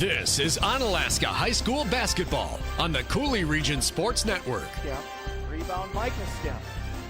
This is Onalaska High School basketball on the Cooley Region Sports Network. Yeah. Rebound, Micah Stem.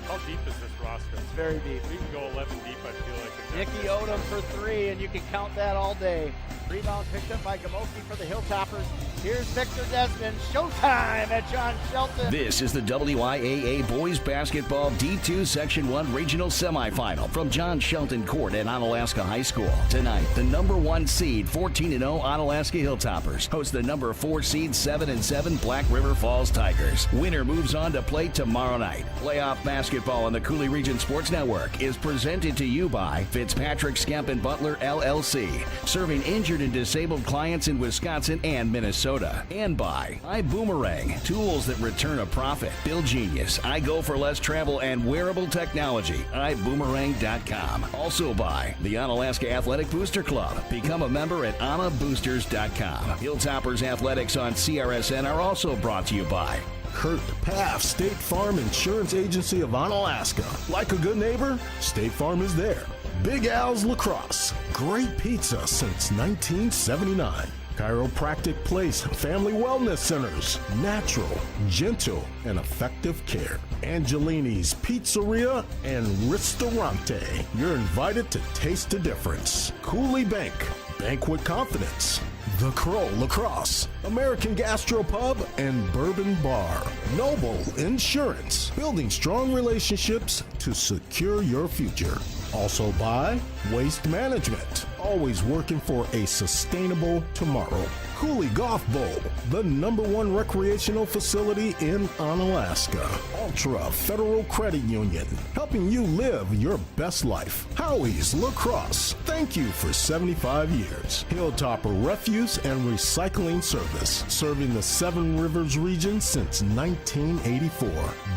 How deep is this roster? It's very deep. We can go 11 deep, I feel like. Nicky Odom for three, and you can count that all day. Rebound picked up by Gamoki for the Hilltoppers. Here's Victor Desmond. Showtime at John Shelton. This is the WIAA Boys Basketball D2 Section 1 Regional Semifinal from John Shelton Court at Onalaska High School. Tonight, the number 1 seed 14-0 Onalaska Hilltoppers host the number 4 seed 7-7 Black River Falls Tigers. Winner moves on to play tomorrow night. Playoff basketball on the Cooley Region Sports Network is presented to you by Fitzpatrick Skemp and Butler LLC, serving injured and disabled clients in Wisconsin and Minnesota. And by iBoomerang, tools that return a profit. Bill Genius, I go for less travel and wearable technology. iBoomerang.com. Also by the Onalaska Athletic Booster Club. Become a member at OnaBoosters.com. Hilltoppers Athletics on CRSN are also brought to you by Kurt Paff, State Farm Insurance Agency of Onalaska. Like a good neighbor, State Farm is there. Big Al's Lacrosse. Great pizza since 1979. Chiropractic Place Family Wellness Centers. Natural, gentle, and effective care. Angelini's Pizzeria and Ristorante. You're invited to taste the difference. Cooley Bank. Bank with confidence. The Crow Lacrosse, American Gastropub, and Bourbon Bar. Noble Insurance, building strong relationships to secure your future. Also by Waste Management, always working for a sustainable tomorrow. Cooley Golf Bowl, the number 1 recreational facility in Onalaska. Ultra Federal Credit Union, helping you live your best life. Howie's Lacrosse, thank you for 75 years. Hilltopper Refuse and Recycling Service, serving the Seven Rivers region since 1984.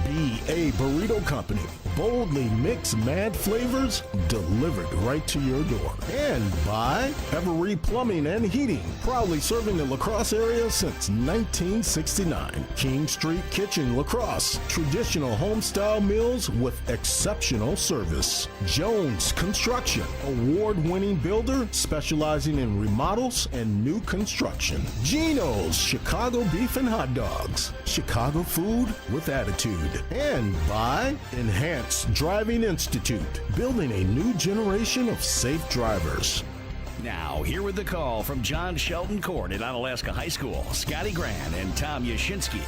B.A. Burrito Company, boldly mix mad flavors, delivered right to your door. And by Every Plumbing and Heating, proudly serving the La Crosse area since 1969. King Street Kitchen La Crosse, traditional home-style meals with exceptional service. Jones Construction, award-winning builder specializing in remodels and new construction. Geno's Chicago Beef and Hot Dogs, Chicago food with attitude. And by Enhanced Driving Institute, building a new generation of safe drivers. Now, here with the call from John Shelton Court at Onalaska High School, Scotty Gran and Tom Yashinsky.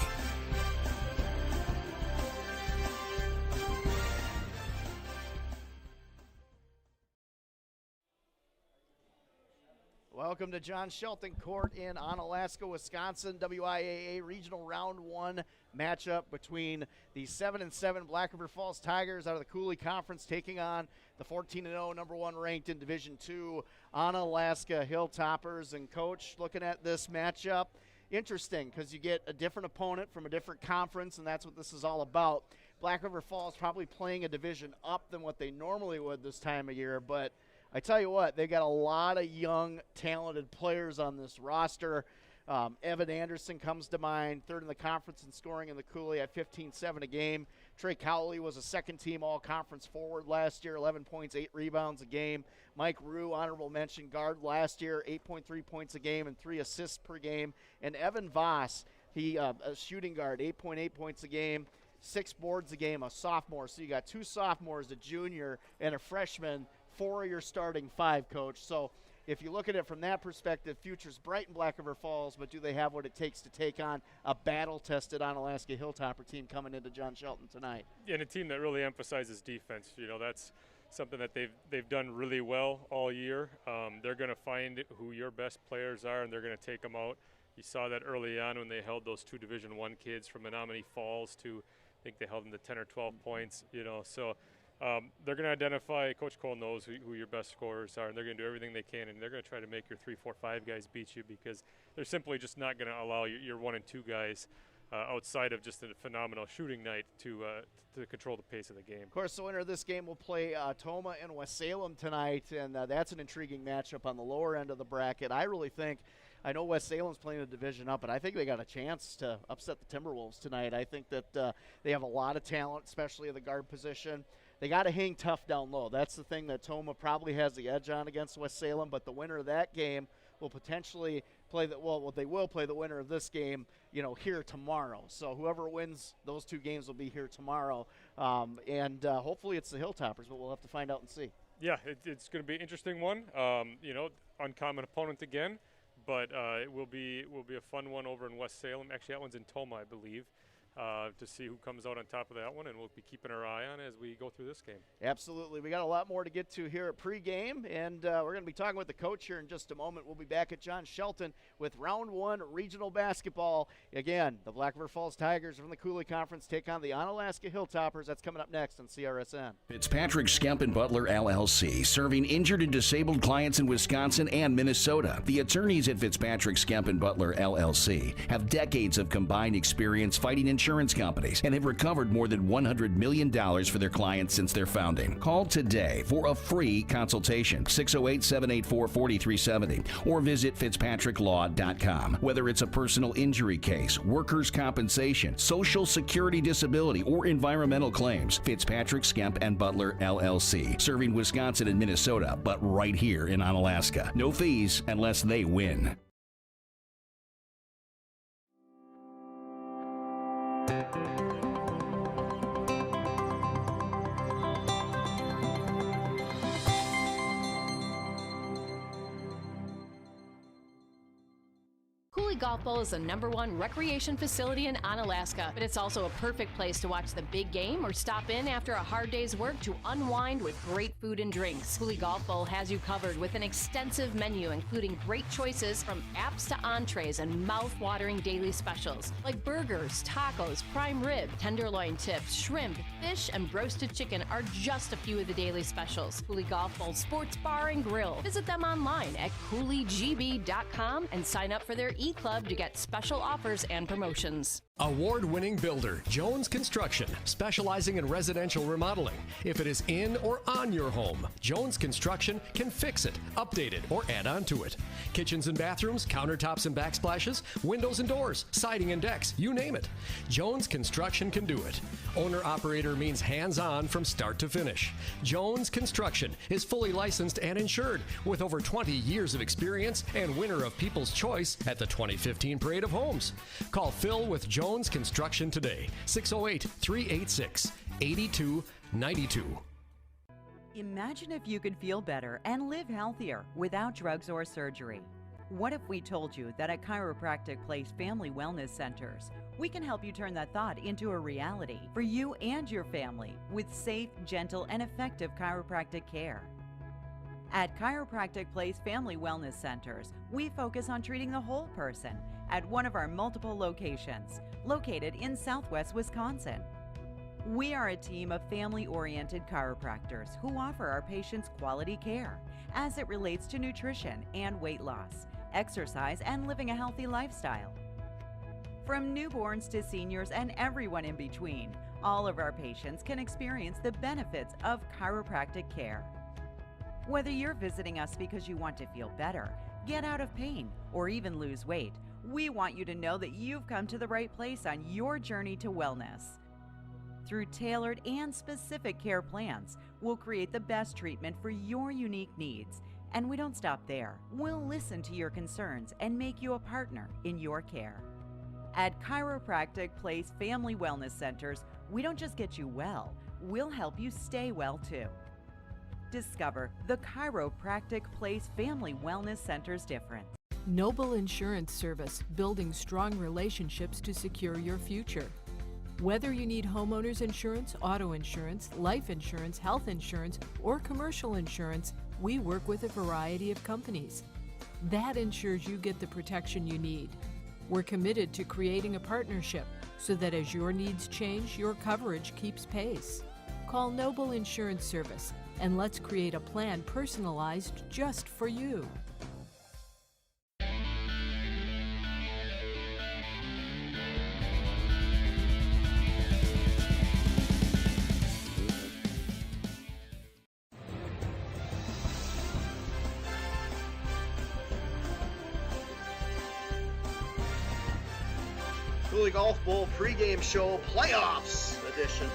Welcome to John Shelton Court in Onalaska, Wisconsin. WIAA Regional Round 1 matchup between the 7-7 Black River Falls Tigers out of the Cooley Conference taking on the 14-0 number 1 ranked in Division II Onalaska Hilltoppers. And Coach, looking at this matchup, interesting because you get a different opponent from a different conference, and that's what this is all about. Black River Falls probably playing a division up than what they normally would this time of year, but I tell you what, they got a lot of young, talented players on this roster. Evan Anderson comes to mind, third in the conference in scoring in the Cooley at 15-7 a game. Trey Cowley was a second-team all-conference forward last year, 11 points, 8 rebounds a game. Mike Rue, honorable mention guard last year, 8.3 points a game and 3 assists per game. And Evan Voss, he a shooting guard, 8.8 points a game, 6 boards a game, a sophomore. So you got 2 sophomores, a junior, and a freshman. 4 of your starting 5, Coach. So if you look at it from that perspective, future's bright in Black River Falls, but do they have what it takes to take on a battle-tested Onalaska Hilltopper team coming into John Shelton tonight? And a team that really emphasizes defense. You know, that's something that they've done really well all year. They're going to find who your best players are, and they're going to take them out. You saw that early on when they held those 2 Division I kids from Menominee Falls to, I think they held them to 10 or 12 points, you know. So they're going to identify, Coach Cole knows who your best scorers are, and they're going to do everything they can, and they're going to try to make your 3, 4, 5 guys beat you because they're simply just not going to allow your 1 and 2 guys outside of just a phenomenal shooting night to control the pace of the game. Of course, the winner of this game will play Tomah and West Salem tonight, and that's an intriguing matchup on the lower end of the bracket. I really think, I know West Salem's playing the division up, but I think they got a chance to upset the Timberwolves tonight. I think that they have a lot of talent, especially at the guard position. They got to hang tough down low. That's the thing that Tomah probably has the edge on against West Salem, but the winner of that game will potentially they will play the winner of this game, here tomorrow. So whoever wins those two games will be here tomorrow. And hopefully it's the Hilltoppers, but we'll have to find out and see. Yeah, it's going to be an interesting one. Uncommon opponent again, but it will be a fun one over in West Salem. Actually, that one's in Toma, I believe. To see who comes out on top of that one, and we'll be keeping our eye on as we go through this game. Absolutely. We got a lot more to get to here at pregame, and we're going to be talking with the coach here in just a moment. We'll be back at John Shelton with Round 1 regional basketball. Again, the Black River Falls Tigers from the Cooley Conference take on the Onalaska Hilltoppers. That's coming up next on CRSN. Fitzpatrick Skemp and Butler LLC, serving injured and disabled clients in Wisconsin and Minnesota. The attorneys at Fitzpatrick Skemp and Butler LLC have decades of combined experience fighting insurance companies and have recovered more than $100 million for their clients since their founding. Call today for a free consultation, 608-784-4370, or visit fitzpatricklaw.com. Whether it's a personal injury case, workers' compensation, social security disability, or environmental claims, Fitzpatrick Skemp and Butler LLC, serving Wisconsin and Minnesota, but right here in Onalaska. No fees unless they win. Cooley Golf Bowl is the #1 recreation facility in Onalaska, but it's also a perfect place to watch the big game or stop in after a hard day's work to unwind with great food and drinks. Cooley Golf Bowl has you covered with an extensive menu, including great choices from apps to entrees and mouth-watering daily specials like burgers, tacos, prime rib, tenderloin tips, shrimp, fish, and roasted chicken are just a few of the daily specials. Cooley Golf Bowl Sports Bar and Grill. Visit them online at CooleyGB.com and sign up for their e-club to get special offers and promotions. Award-winning builder Jones Construction, specializing in residential remodeling. If it is in or on your home, Jones Construction can fix it, update it, or add on to it. Kitchens and bathrooms, countertops and backsplashes, windows and doors, siding and decks, you name it. Jones Construction can do it. Owner-operator means hands-on from start to finish. Jones Construction is fully licensed and insured with over 20 years of experience and winner of People's Choice at the 2015 Parade of Homes. Call Phil with Jones Construction today, 608-386-8292. Imagine if you could feel better and live healthier without drugs or surgery. What if we told you that at Chiropractic Place Family Wellness Centers, we can help you turn that thought into a reality for you and your family with safe, gentle, and effective chiropractic care. At Chiropractic Place Family Wellness Centers, we focus on treating the whole person at one of our multiple locations, located in Southwest Wisconsin. We are a team of family-oriented chiropractors who offer our patients quality care as it relates to nutrition and weight loss, exercise, and living a healthy lifestyle. From newborns to seniors and everyone in between, all of our patients can experience the benefits of chiropractic care. Whether you're visiting us because you want to feel better, get out of pain, or even lose weight, we want you to know that you've come to the right place on your journey to wellness. Through tailored and specific care plans, we'll create the best treatment for your unique needs. And we don't stop there. We'll listen to your concerns and make you a partner in your care. At Chiropractic Place Family Wellness Centers, we don't just get you well, we'll help you stay well too. Discover the Chiropractic Place Family Wellness Center's difference. Noble Insurance Service, building strong relationships to secure your future. Whether you need homeowners insurance, auto insurance, life insurance, health insurance, or commercial insurance, we work with a variety of companies. That ensures you get the protection you need. We're committed to creating a partnership so that as your needs change, your coverage keeps pace. Call Noble Insurance Service and let's create a plan personalized just for you. Cooley Golf Bowl pregame show playoffs edition.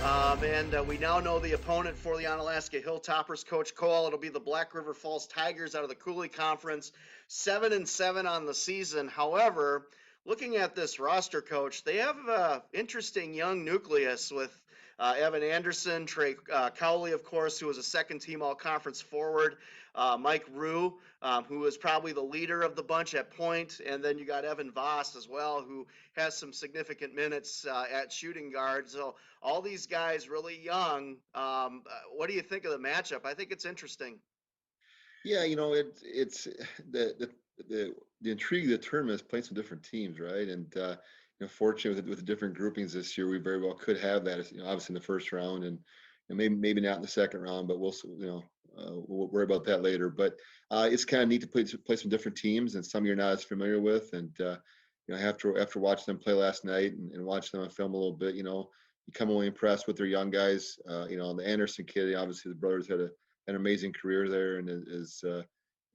And we now know the opponent for the Onalaska Hilltoppers, Coach Cole. It'll be the Black River Falls Tigers out of the Cooley Conference, 7-7 on the season. However, looking at this roster, Coach, they have an interesting young nucleus with Evan Anderson, Trey Cowley, of course, who was a second-team all-conference forward, Mike Rue, who is probably the leader of the bunch at point, and then you got Evan Voss as well, who has some significant minutes at shooting guard. So all these guys really young. What do you think of the matchup? I think it's interesting. Yeah, it's the intrigue of the tournament is playing some different teams, right? And fortunately with the different groupings this year, we very well could have that. Obviously in the first round, and maybe not in the second round, but we'll worry about that later. But it's kind of neat to play some different teams and some you're not as familiar with. And after watching them play last night and watch them on film a little bit, you come away impressed with their young guys. The Anderson kid, obviously the brothers had an amazing career there and is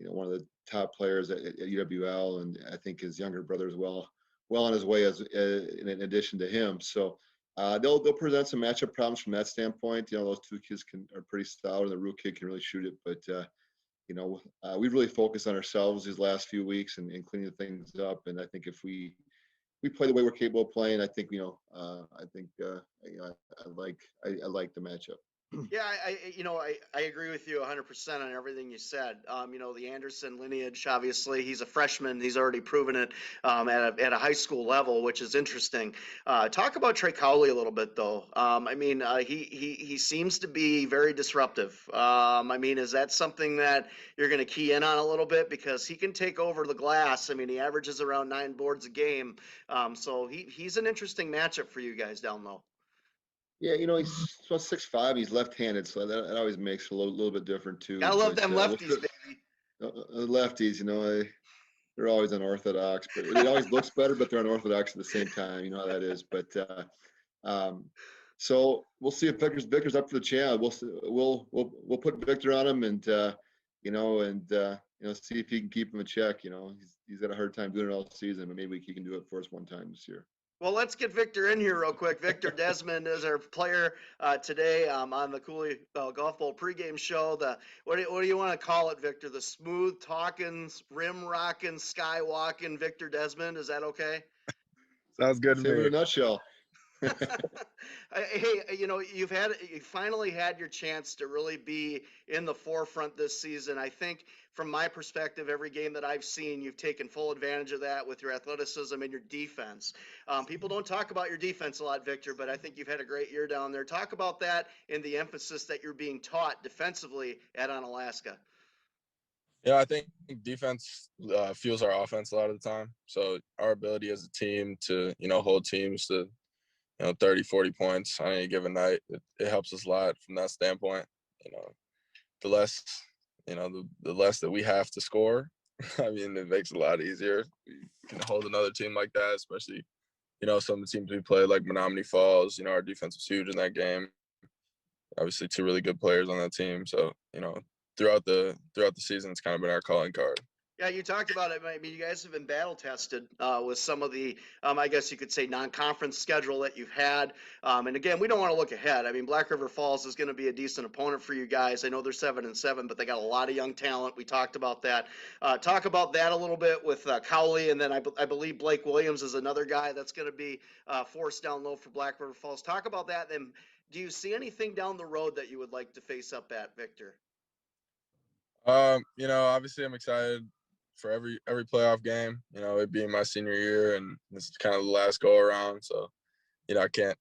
one of the top players at UWL, and I think his younger brother as well on his way in addition to him. So they'll present some matchup problems from that standpoint. Those two kids are pretty stout, and the Rue kid can really shoot it. But we've really focused on ourselves these last few weeks and cleaning things up. And I think if we play the way we're capable of playing, I think I like the matchup. Yeah, I agree with you 100% on everything you said. The Anderson lineage, obviously, he's a freshman. He's already proven it at a high school level, which is interesting. Talk about Trey Cowley a little bit, though. He seems to be very disruptive. Is that something that you're going to key in on a little bit? Because he can take over the glass. He averages around 9 boards a game. So he's an interesting matchup for you guys down low. Yeah, he's about 6'5". He's left-handed, so that always makes it a little bit different too. Gotta love them lefties, baby. Lefties, they're always unorthodox, but it always looks better. But they're unorthodox at the same time. You know how that is. But so we'll see if Victor's up for the challenge. We'll put Victor on him, and see if he can keep him in check. He's had a hard time doing it all season, but maybe he can do it for us one time this year. Well, let's get Victor in here real quick. Victor Desmond is our player today on the Cooley Golf Bowl pregame show. What do you want to call it, Victor? The smooth talking, rim rocking, sky walking Victor Desmond. Is that okay? Sounds good to me. In a nutshell. Hey, you finally had your chance to really be in the forefront this season. I think from my perspective, every game that I've seen, you've taken full advantage of that with your athleticism and your defense. People don't talk about your defense a lot, Victor, but I think you've had a great year down there. Talk about that and the emphasis that you're being taught defensively at Onalaska. Yeah, I think defense fuels our offense a lot of the time. So our ability as a team to, hold teams to 30, 40 points on any given night, it helps us a lot from that standpoint. The less that we have to score, it makes it a lot easier. We can hold another team like that, especially, some of the teams we play, like Menominee Falls. Our defense was huge in that game. Obviously, 2 really good players on that team. So, throughout the season, it's kind of been our calling card. Yeah, you talked about it. You guys have been battle tested with some of the, I guess you could say, non-conference schedule that you've had. And again, we don't want to look ahead. Black River Falls is going to be a decent opponent for you guys. I know they're 7-7, but they got a lot of young talent. We talked about that. Talk about that a little bit with Cowley, and then I believe Blake Williams is another guy that's going to be forced down low for Black River Falls. Talk about that. And do you see anything down the road that you would like to face up at, Victor? Obviously I'm excited for every playoff game, it being my senior year, and this is kind of the last go around. So, I can't,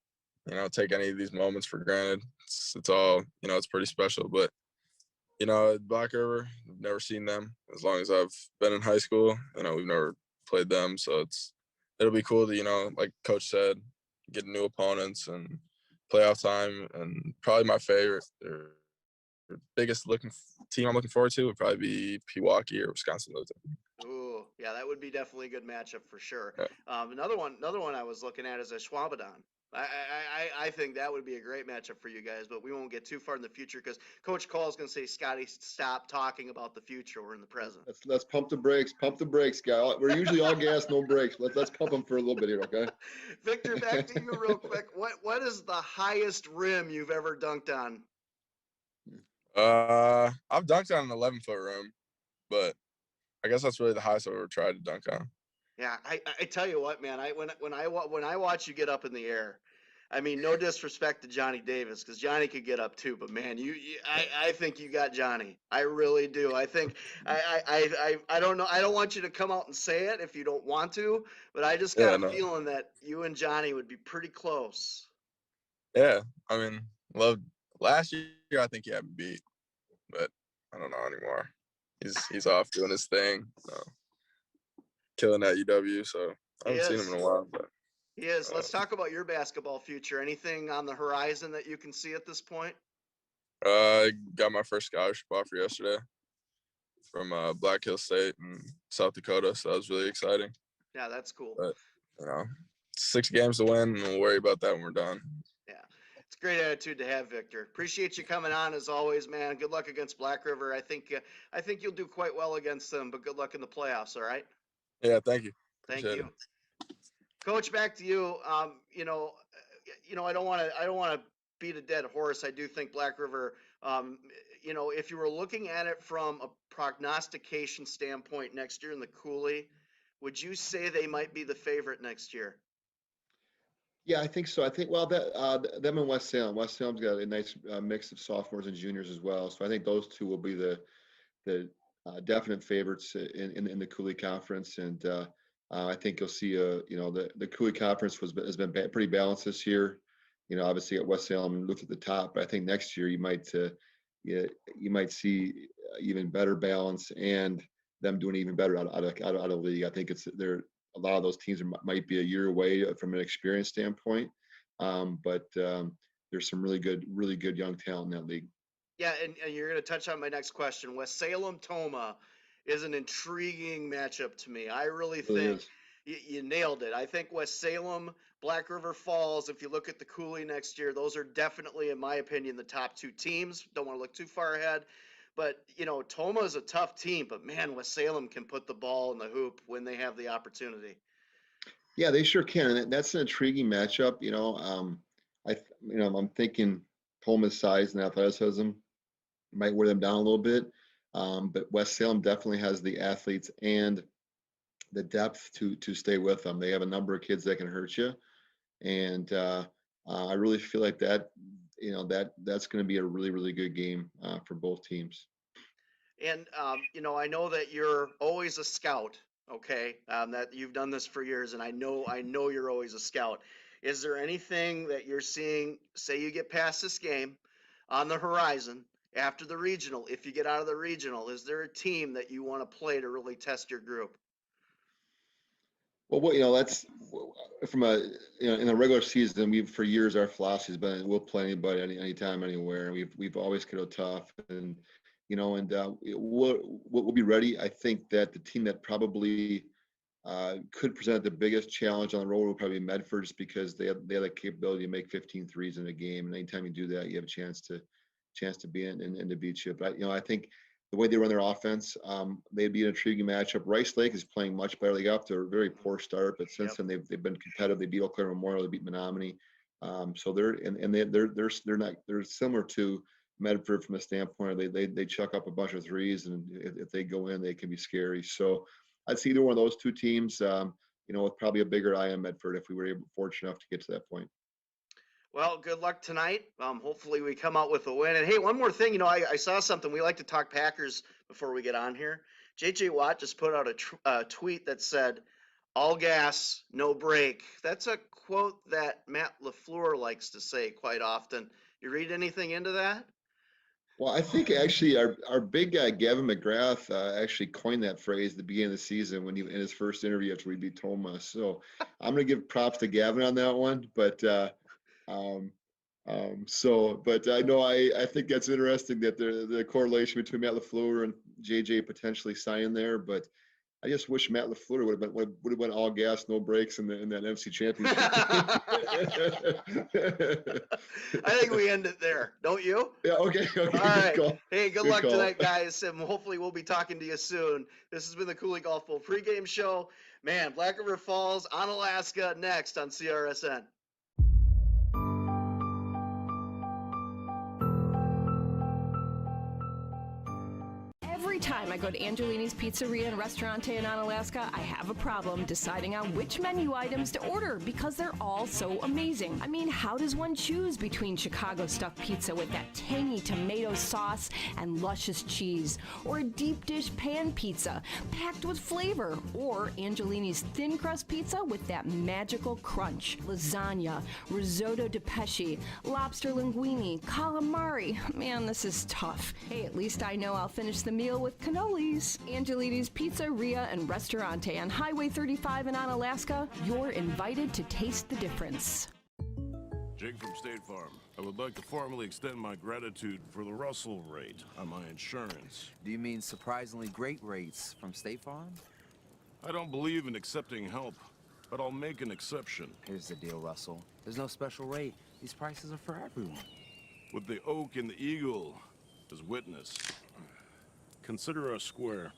take any of these moments for granted. It's all, it's pretty special. But, Black River, I've never seen them as long as I've been in high school. We've never played them. So it'll be cool to, like Coach said, get new opponents and playoff time. And probably my favorite or biggest team I'm looking forward to would probably be Pewaukee or Wisconsin Lutheran. Ooh, yeah, that would be definitely a good matchup for sure. Yeah. Another one I was looking at is a Schwabadon. I think that would be a great matchup for you guys, but we won't get too far in the future because Coach Cole is going to say, Scotty, stop talking about the future. We're in the present. Let's pump the brakes, guy. We're usually all gas, no brakes. Let's pump them for a little bit here, okay? Victor, back to you real quick. What is the highest rim you've ever dunked on? I've dunked on an 11-foot rim, but I guess that's really the highest I've ever tried to dunk on. Yeah, I tell you what, man. When I watch you get up in the air, I mean, no disrespect to Johnny Davis, because Johnny could get up too, but man, I think you got Johnny. I really do. I think I don't know. I don't want you to come out and say it if you don't want to, but I just got a feeling that you and Johnny would be pretty close. Yeah, I mean, last year I think he had me beat, but I don't know anymore. He's off doing his thing, so killing at UW. So I haven't seen him in a while, but. He is. Let's talk about your basketball future. Anything on the horizon that you can see at this point? I got my first scholarship offer yesterday from Black Hill State in South Dakota, so that was really exciting. Yeah, that's cool. But 6 games to win, and we'll worry about that when we're done. Yeah, it's a great attitude to have, Victor. Appreciate you coming on as always, man. Good luck against Black River. I think you'll do quite well against them, but good luck in the playoffs. All right. Yeah, thank you. Thank you. Coach, back to you. I don't want to beat a dead horse. I do think Black River, if you were looking at it from a prognostication standpoint next year in the Cooley, would you say they might be the favorite next year? Yeah, I think so. I think, them and West Salem. West Salem's got a nice mix of sophomores and juniors as well. So I think those two will be the definite favorites in the Cooley Conference. And I think you'll see, the Cooley Conference has been pretty balanced this year. Obviously at West Salem looked at the top, but I think next year you might see even better balance and them doing even better out of league. I think a lot of those teams might be a year away from an experience standpoint, but there's some really good young talent in that league. Yeah, and you're going to touch on my next question. West Salem-Toma is an intriguing matchup to me. I really think you nailed it. I think West Salem, Black River Falls, if you look at the Cooley next year, those are definitely, in my opinion, the top 2 teams. Don't want to look too far ahead. But, Toma is a tough team, but man, West Salem can put the ball in the hoop when they have the opportunity. Yeah, they sure can. And that's an intriguing matchup. I'm thinking Toma's size and athleticism might wear them down a little bit. But West Salem definitely has the athletes and the depth to stay with them. They have a number of kids that can hurt you. And I really feel like that's going to be a really, really good game for both teams. And, I know that you're always a scout, okay, that you've done this for years, and I know you're always a scout. Is there anything that you're seeing, say you get past this game, on the horizon after the regional, if you get out of the regional, is there a team that you want to play to really test your group? Well, that's from in the regular season, for years, our philosophy has been, we'll play anybody, anytime, anywhere. We've always kind of tough and we'll be ready. I think that the team that probably could present the biggest challenge on the road will probably be Medford, just because they have the capability to make 15 threes in a game. And anytime you do that, you have a chance to be in and to beat you. But, I think the way they run their offense, they'd be an intriguing matchup. Rice Lake is playing much better. They got off to a very poor start, but since then they've been competitive. They beat Eau Claire Memorial, they beat Menominee. So they're similar to Medford from a standpoint. They chuck up a bunch of threes, and if they go in, they can be scary. So I'd see either one of those two teams, with probably a bigger eye on Medford if we were fortunate enough to get to that point. Well, good luck tonight. Hopefully we come out with a win. And hey, one more thing, I saw something. We like to talk Packers before we get on here. JJ Watt just put out a tweet that said, "All gas, no brake." That's a quote that Matt LaFleur likes to say quite often. You read anything into that? Well, I think actually our big guy, Gavin McGrath, actually coined that phrase at the beginning of the season in his first interview after we beat Toma. So I'm going to give props to Gavin on that one. But I know I think that's interesting that the correlation between Matt LaFleur and JJ potentially signing there. But I just wish Matt LaFleur would have been all gas, no brakes in that NFC Championship. I think we end it there, don't you? Yeah. Okay. All right. Good call. Hey, good luck tonight, guys, and hopefully we'll be talking to you soon. This has been the Cooley Golf Bowl pregame show. Man, Black River Falls, Onalaska next on CRSN. Every time I go to Angelini's Pizzeria and Restaurante in Onalaska, I have a problem deciding on which menu items to order because they're all so amazing. I mean, how does one choose between Chicago stuffed pizza with that tangy tomato sauce and luscious cheese, or a deep dish pan pizza packed with flavor, or Angelini's thin crust pizza with that magical crunch, lasagna, risotto di pesce, lobster linguine, calamari. Man, this is tough. Hey, at least I know I'll finish the meal with cannolis. Angelini's Pizzeria and Restaurante on Highway 35 in Onalaska. You're invited to taste the difference. Jake from State Farm. I would like to formally extend my gratitude for the Russell rate on my insurance. Do you mean surprisingly great rates from State Farm? I don't believe in accepting help, but I'll make an exception. Here's the deal, Russell. There's no special rate. These prices are for everyone. With the oak and the eagle as witness. Consider us square.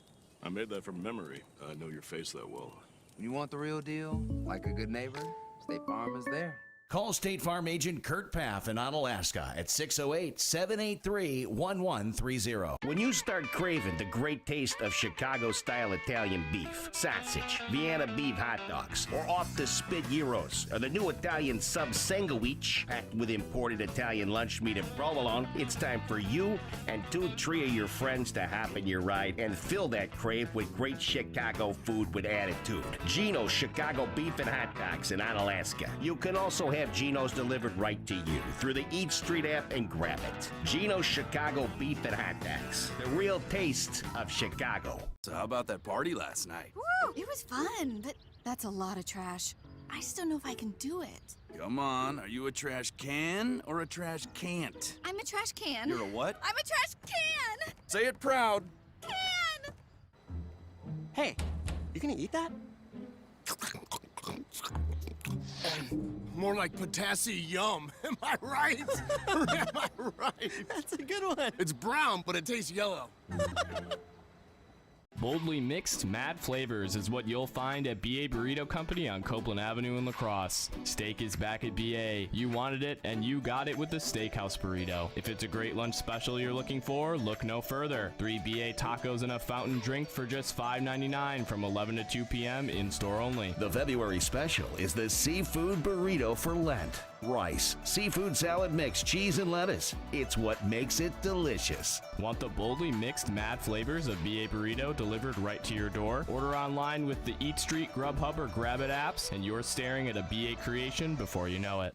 I made that from memory. I know your face that well. When you want the real deal, like a good neighbor, State Farm is there. Call State Farm agent Kurt Paff in Onalaska at 608-783-1130. When you start craving the great taste of Chicago-style Italian beef, sausage, Vienna beef hot dogs, or off-the-spit gyros, or the new Italian sub sandwich packed with imported Italian lunch meat and provolone, it's time for you and 2-3 of your friends to hop in your ride and fill that crave with great Chicago food with attitude. Gino's Chicago beef and hot dogs in Onalaska. You can also have Gino's delivered right to you through the Eat Street app and grab it. Gino's Chicago beef and hot dogs. The real taste of Chicago. So how about that party last night? Woo! It was fun, but that's a lot of trash. I just don't know if I can do it. Come on, are you a trash can or a trash can't? I'm a trash can. You're a what? I'm a trash can! Say it proud. Can! Hey, you gonna eat that? More like potassium yum. Am I right? Am I right? That's a good one. It's brown, but it tastes yellow. Boldly mixed, mad flavors is what you'll find at BA Burrito Company on Copeland Avenue in La Crosse. Steak is back at BA. You wanted it, and you got it with the Steakhouse Burrito. If it's a great lunch special you're looking for, look no further. 3 BA tacos and a fountain drink for just $5.99 from 11 to 2 p.m. in-store only. The February special is the Seafood Burrito for Lent. Rice, seafood salad mix, cheese, and lettuce. It's what makes it delicious. Want the boldly mixed mad flavors of BA Burrito delivered right to your door? Order online with the Eat Street, Grubhub, or Grab It apps, and you're staring at a BA creation before you know it.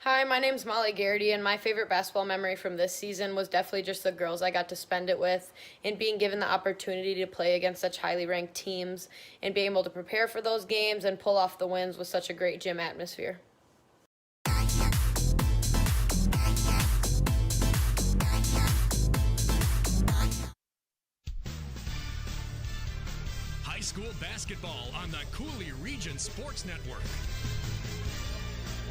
Hi, my name's Molly Garrity, and my favorite basketball memory from this season was definitely just the girls I got to spend it with and being given the opportunity to play against such highly ranked teams and being able to prepare for those games and pull off the wins with such a great gym atmosphere. High school basketball on the Cooley Region Sports Network.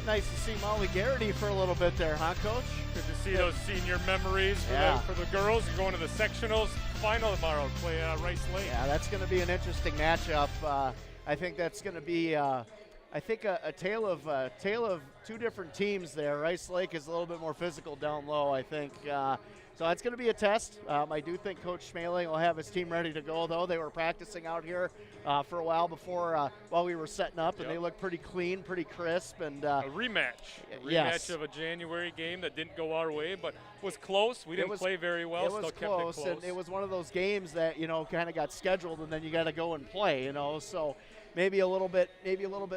Nice to see Molly Garrity for a little bit there, huh, Coach? Good to see those senior memories for the girls. You're going to the sectionals final tomorrow, play Rice Lake. Yeah, that's going to be an interesting matchup. I think that's going to be, a tale of two different teams there. Rice Lake is a little bit more physical down low, I think. So it's going to be a test. I do think Coach Schmaling will have his team ready to go, though. They were practicing out here for a while before, while we were setting up, and they looked pretty clean, pretty crisp. And a rematch of a January game that didn't go our way, but was close. We didn't play very well, it was still close, kept it close. And it was one of those games that, kind of got scheduled, and then you got to go and play, So maybe a little bit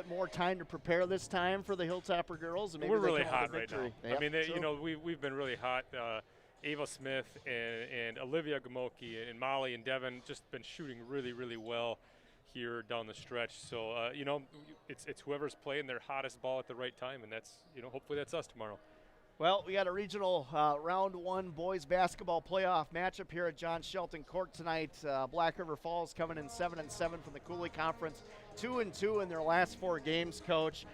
more time to prepare this time for the Hilltopper girls. And maybe we're really hot right now. Yep, I mean, we've been really hot. Ava Smith and Olivia Gamoki and Molly and Devin just been shooting really, really well here down the stretch. So, it's whoever's playing their hottest ball at the right time, and that's, hopefully that's us tomorrow. Well, we got a regional round 1 boys basketball playoff matchup here at John Shelton Court tonight. Black River Falls coming in 7-7 from the Cooley Conference, 2-2 in their last 4 games, Coach.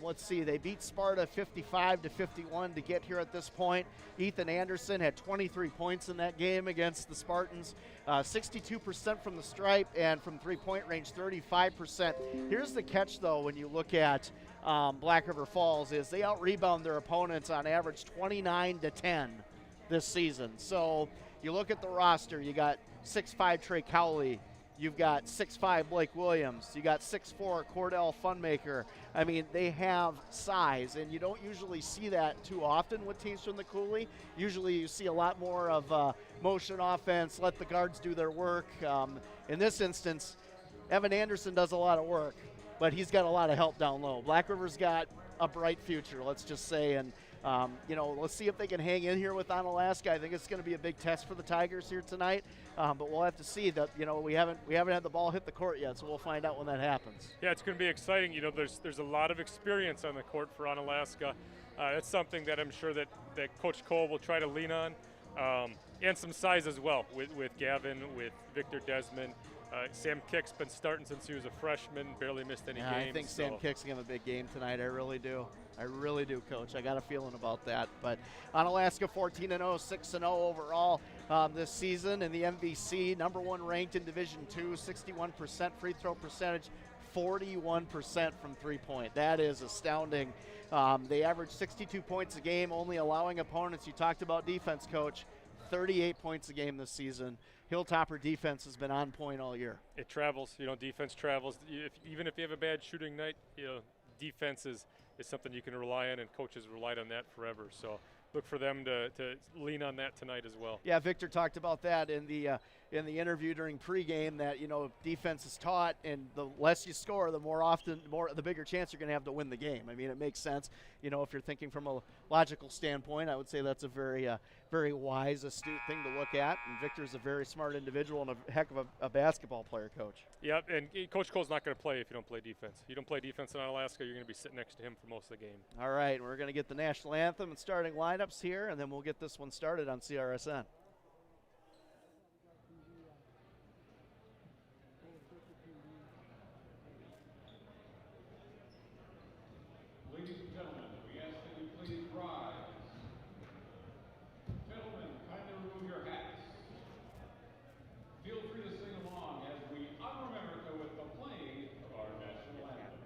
Let's see, they beat Sparta 55-51 to get here at this point. Ethan Anderson had 23 points in that game against the Spartans, 62% from the stripe, and from three-point range, 35%. Here's the catch, though, when you look at Black River Falls, is they out-rebound their opponents on average 29-10 this season. So you look at the roster, you got 6'5" Trey Cowley, you've got 6'5" Blake Williams, you got 6'4" Cordell Funmaker. I mean, they have size, and you don't usually see that too often with teams from the Cooley. Usually you see a lot more of motion offense, let the guards do their work. In this instance, Evan Anderson does a lot of work, but he's got a lot of help down low. Black River's got a bright future, let's just say, and let's see if they can hang in here with Onalaska. I think it's going to be a big test for the Tigers here tonight, but we'll have to see. That we haven't had the ball hit the court yet, so we'll find out when that happens. Yeah, it's going to be exciting. There's a lot of experience on the court for Onalaska. That's something that I'm sure that Coach Cole will try to lean on, and some size as well with Gavin, with Victor Desmond. Sam Kick's been starting since he was a freshman, barely missed any games. I think Sam Kick's going to have a big game tonight. I really do. I really do, Coach. I got a feeling about that. But Onalaska 14-0, 6-0 overall this season in the MVC. Number 1 ranked in Division II, 61% free throw percentage, 41% from three-point. That is astounding. They average 62 points a game, only allowing opponents. You talked about defense, Coach. 38 points a game this season. Hilltopper defense has been on point all year. It travels. Defense travels. Even if you have a bad shooting night, defense is something you can rely on, and coaches relied on that forever. So look for them to lean on that tonight as well. Yeah, Victor talked about that in the interview during pregame, that defense is taught, and the less you score, the bigger chance you're going to have to win the game. I mean, it makes sense. If you're thinking from a logical standpoint, I would say that's a very very wise, astute thing to look at. And Victor's a very smart individual and a heck of a basketball player, Coach. Yeah, and Coach Cole's not going to play if you don't play defense. If you don't play defense in Onalaska, you're going to be sitting next to him for most of the game. All right, we're going to get the national anthem and starting lineups here, and then we'll get this one started on CRSN. Ladies and gentlemen, we ask that you please rise. Gentlemen, kindly remove your hats. Feel free to sing along as we honor America with the playing of our national anthem.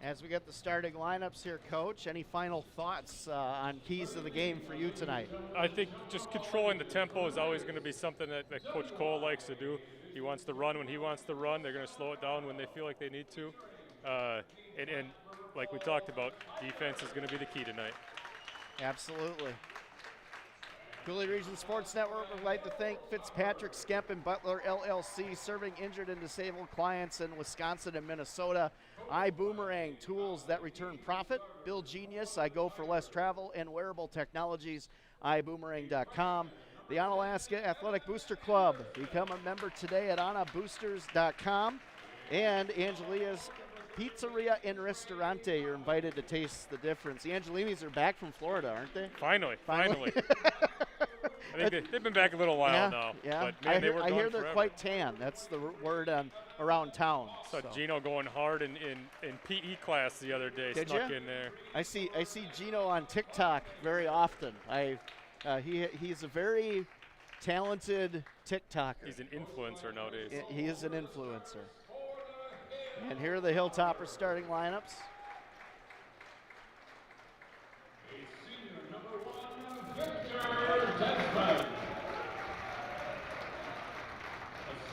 As we get the starting lineups here, Coach, any final thoughts on keys to the game for you tonight? I think just controlling the tempo is always going to be something that Coach Cole likes to do. He wants to run when he wants to run. They're going to slow it down when they feel like they need to. And like we talked about, defense is going to be the key tonight. Absolutely. Cooley Region Sports Network would like to thank Fitzpatrick, Skemp, and Butler LLC, serving injured and disabled clients in Wisconsin and Minnesota. iBoomerang, tools that return profit. Bill Genius, I go for less travel, and wearable technologies, iboomerang.com. The Onalaska Athletic Booster Club, become a member today at onaboosters.com. And Angelia's Pizzeria and Ristorante, you're invited to taste the difference. The Angelinis are back from Florida, aren't they? Finally. I think they've been back a little while now. Yeah, But man, they were I gone hear they're forever. quite tan. That's the word around town. Saw Gino going hard in PE class the other day. Did Snuck ya? in there. I see Gino on TikTok very often. He's a very talented TikToker. He's an influencer nowadays. He is an influencer. And here are the Hilltoppers starting lineups.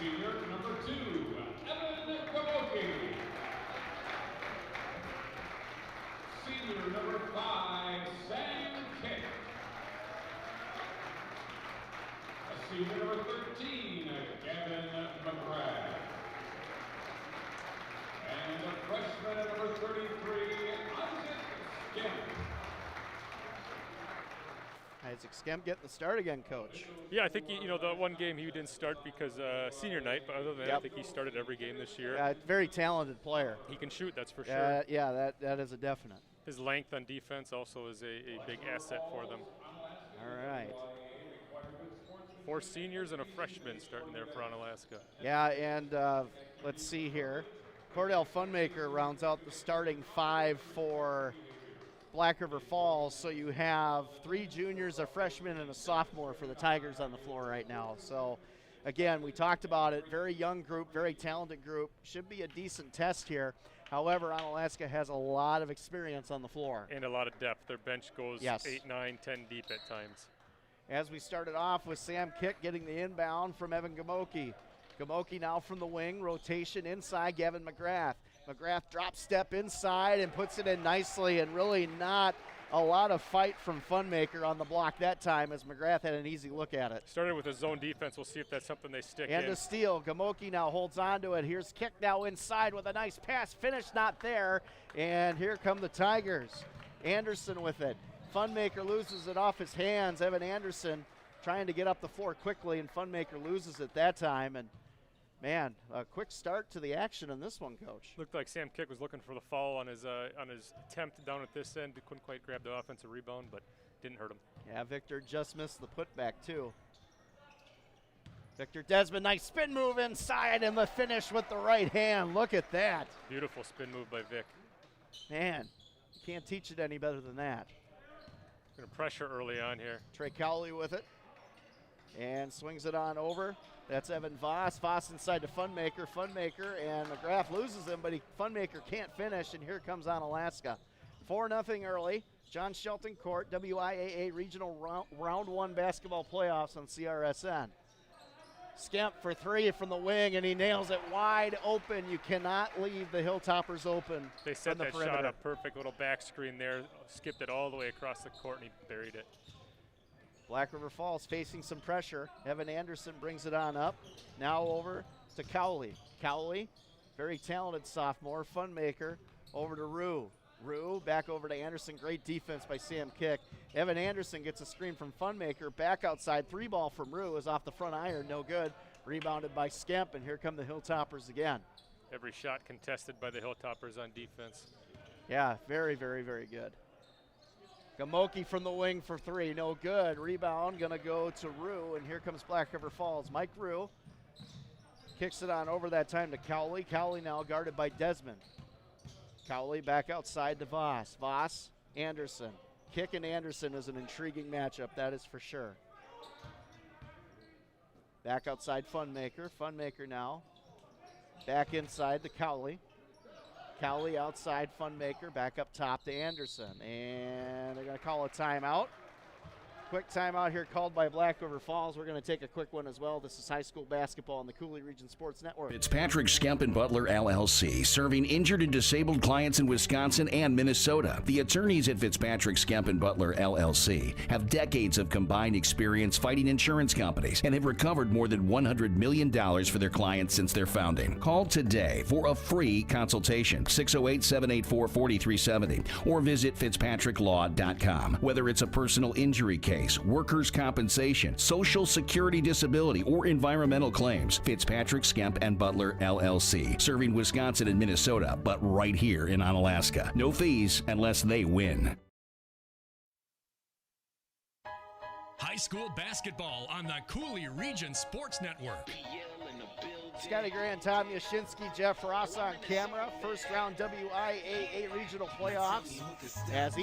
Senior number 2, Evan Gamoki. Senior number 5, Sam Kick. Senior number 13, Gavin McGrath. And a freshman at number 33, Isaac Skemp. Isaac Skemp getting the start again, Coach. Yeah, I think the one game he didn't start because senior night, but other than that, I think he started every game this year. Yeah, very talented player. He can shoot, that's for sure. Yeah, that is a definite. His length on defense also is a big asset for them. All right. 4 seniors and a freshman starting there for Onalaska. Yeah, and let's see here. Cordell Funmaker rounds out the starting 5 for Black River Falls, so you have 3 juniors, a freshman, and a sophomore for the Tigers on the floor right now. So, again, we talked about it. Very young group, very talented group. Should be a decent test here. However, Onalaska has a lot of experience on the floor. And a lot of depth. Their bench goes 8, 9, 10 deep at times. As we started off with Sam Kick getting the inbound from Evan Gamoki. Gamoki now from the wing, rotation inside, Gavin McGrath. McGrath drop step inside and puts it in nicely, and really not a lot of fight from Funmaker on the block that time as McGrath had an easy look at it. Started with a zone defense. We'll see if that's something they stick And in. a steal. Gamoki now holds on to it. Here's Kick now inside with a nice pass. Finish not there. And here come the Tigers. Anderson with it. Funmaker loses it off his hands. Evan Anderson trying to get up the floor quickly, and Funmaker loses it that time. And man, a quick start to the action in this one, Coach. Looked like Sam Kick was looking for the foul on his attempt down at this end. He couldn't quite grab the offensive rebound, but didn't hurt him. Yeah, Victor just missed the putback too. Victor Desmond, nice spin move inside, and the finish with the right hand. Look at that. Beautiful spin move by Vic. Man, you can't teach it any better than that. Going to pressure early on here. Trey Cowley with it. And swings it on over. That's Evan Voss. Voss inside to Funmaker. Funmaker, and McGrath loses him, but Funmaker can't finish, and here comes Onalaska. 4-0 early. John Shelton Court, WIAA Regional Round 1 basketball playoffs on CRSN. Skemp for 3 from the wing, and he nails it wide open. You cannot leave the Hilltoppers open. They set on the that perimeter. shot up perfect. Little back screen there. Skipped it all the way across the court, and he buried it. Black River Falls facing some pressure. Evan Anderson brings it on up. Now over to Cowley. Cowley, very talented sophomore. Funmaker over to Rue. Rue back over to Anderson. Great defense by Sam Kick. Evan Anderson gets a screen from Funmaker. Back outside. 3-ball from Rue is off the front iron. No good. Rebounded by Skemp, and here come the Hilltoppers again. Every shot contested by the Hilltoppers on defense. Yeah, very, very, very good. Gamoki from the wing for 3. No good. Rebound going to go to Rue, and here comes Black River Falls. Mike Rue kicks it on over that time to Cowley. Cowley now guarded by Desmond. Cowley back outside to Voss. Voss, Anderson. Kick and Anderson is an intriguing matchup, that is for sure. Back outside Funmaker. Funmaker now back inside to Cowley. Cowley outside Funmaker, back up top to Anderson. And they're going to call a timeout. Quick timeout here called by Black River Falls. We're going to take a quick one as well. This is high school basketball on the Cooley Region Sports Network. Fitzpatrick Skemp and Butler LLC, serving injured and disabled clients in Wisconsin and Minnesota. The attorneys at Fitzpatrick Skemp and Butler LLC have decades of combined experience fighting insurance companies and have recovered more than $100 million for their clients since their founding. Call today for a free consultation, 608-784-4370, or visit fitzpatricklaw.com. Whether it's a personal injury case, workers' compensation, social security disability, or environmental claims, Fitzpatrick Skemp and Butler LLC, serving Wisconsin and Minnesota, but right here in Onalaska. No fees unless they win. High school basketball on the Cooley Region Sports Network. Scotty Gran Tom Yashinsky, Jeff Ross on camera. First round WIAA regional playoffs as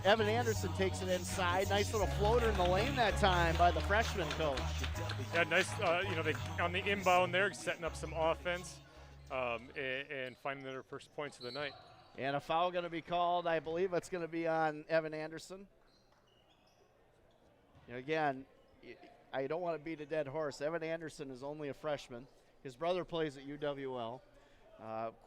Evan Anderson takes it inside. Nice little floater in the lane that time by the freshman coach. Yeah, nice. They on the inbound there, setting up some offense and finding their first points of the night. And a foul going to be called. I believe it's going to be on Evan Anderson. Again, I don't want to beat a dead horse. Evan Anderson is only a freshman. His brother plays at UWL.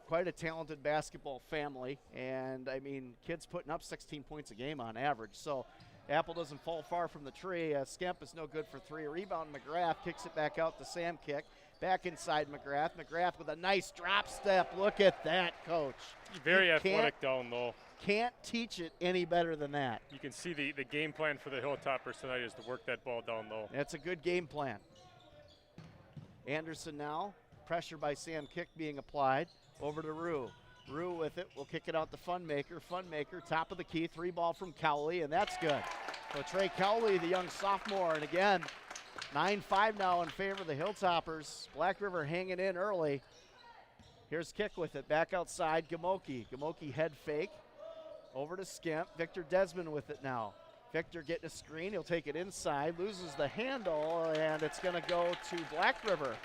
Quite a talented basketball family. And, I mean, kids putting up 16 points a game on average. So, apple doesn't fall far from the tree. Skemp is no good for three. Rebound, McGrath kicks it back out to Sam Kick. Back inside McGrath. McGrath with a nice drop step. Look at that, coach. Very athletic down low. Can't teach it any better than that. You can see the game plan for the Hilltoppers tonight is to work that ball down low. That's a good game plan. Anderson now, pressure by Sam Kick being applied. Over to Rue. Rue with it, will kick it out to Funmaker. Funmaker, top of the key, three ball from Cowley, and that's good. So Trey Cowley, the young sophomore, and again, 9-5 now in favor of the Hilltoppers. Black River hanging in early. Here's Kick with it, back outside, Gamoki. Gamoki head fake. Over to Skemp. Victor Desmond with it now. Victor getting a screen. He'll take it inside, loses the handle, and it's going to go to Black River.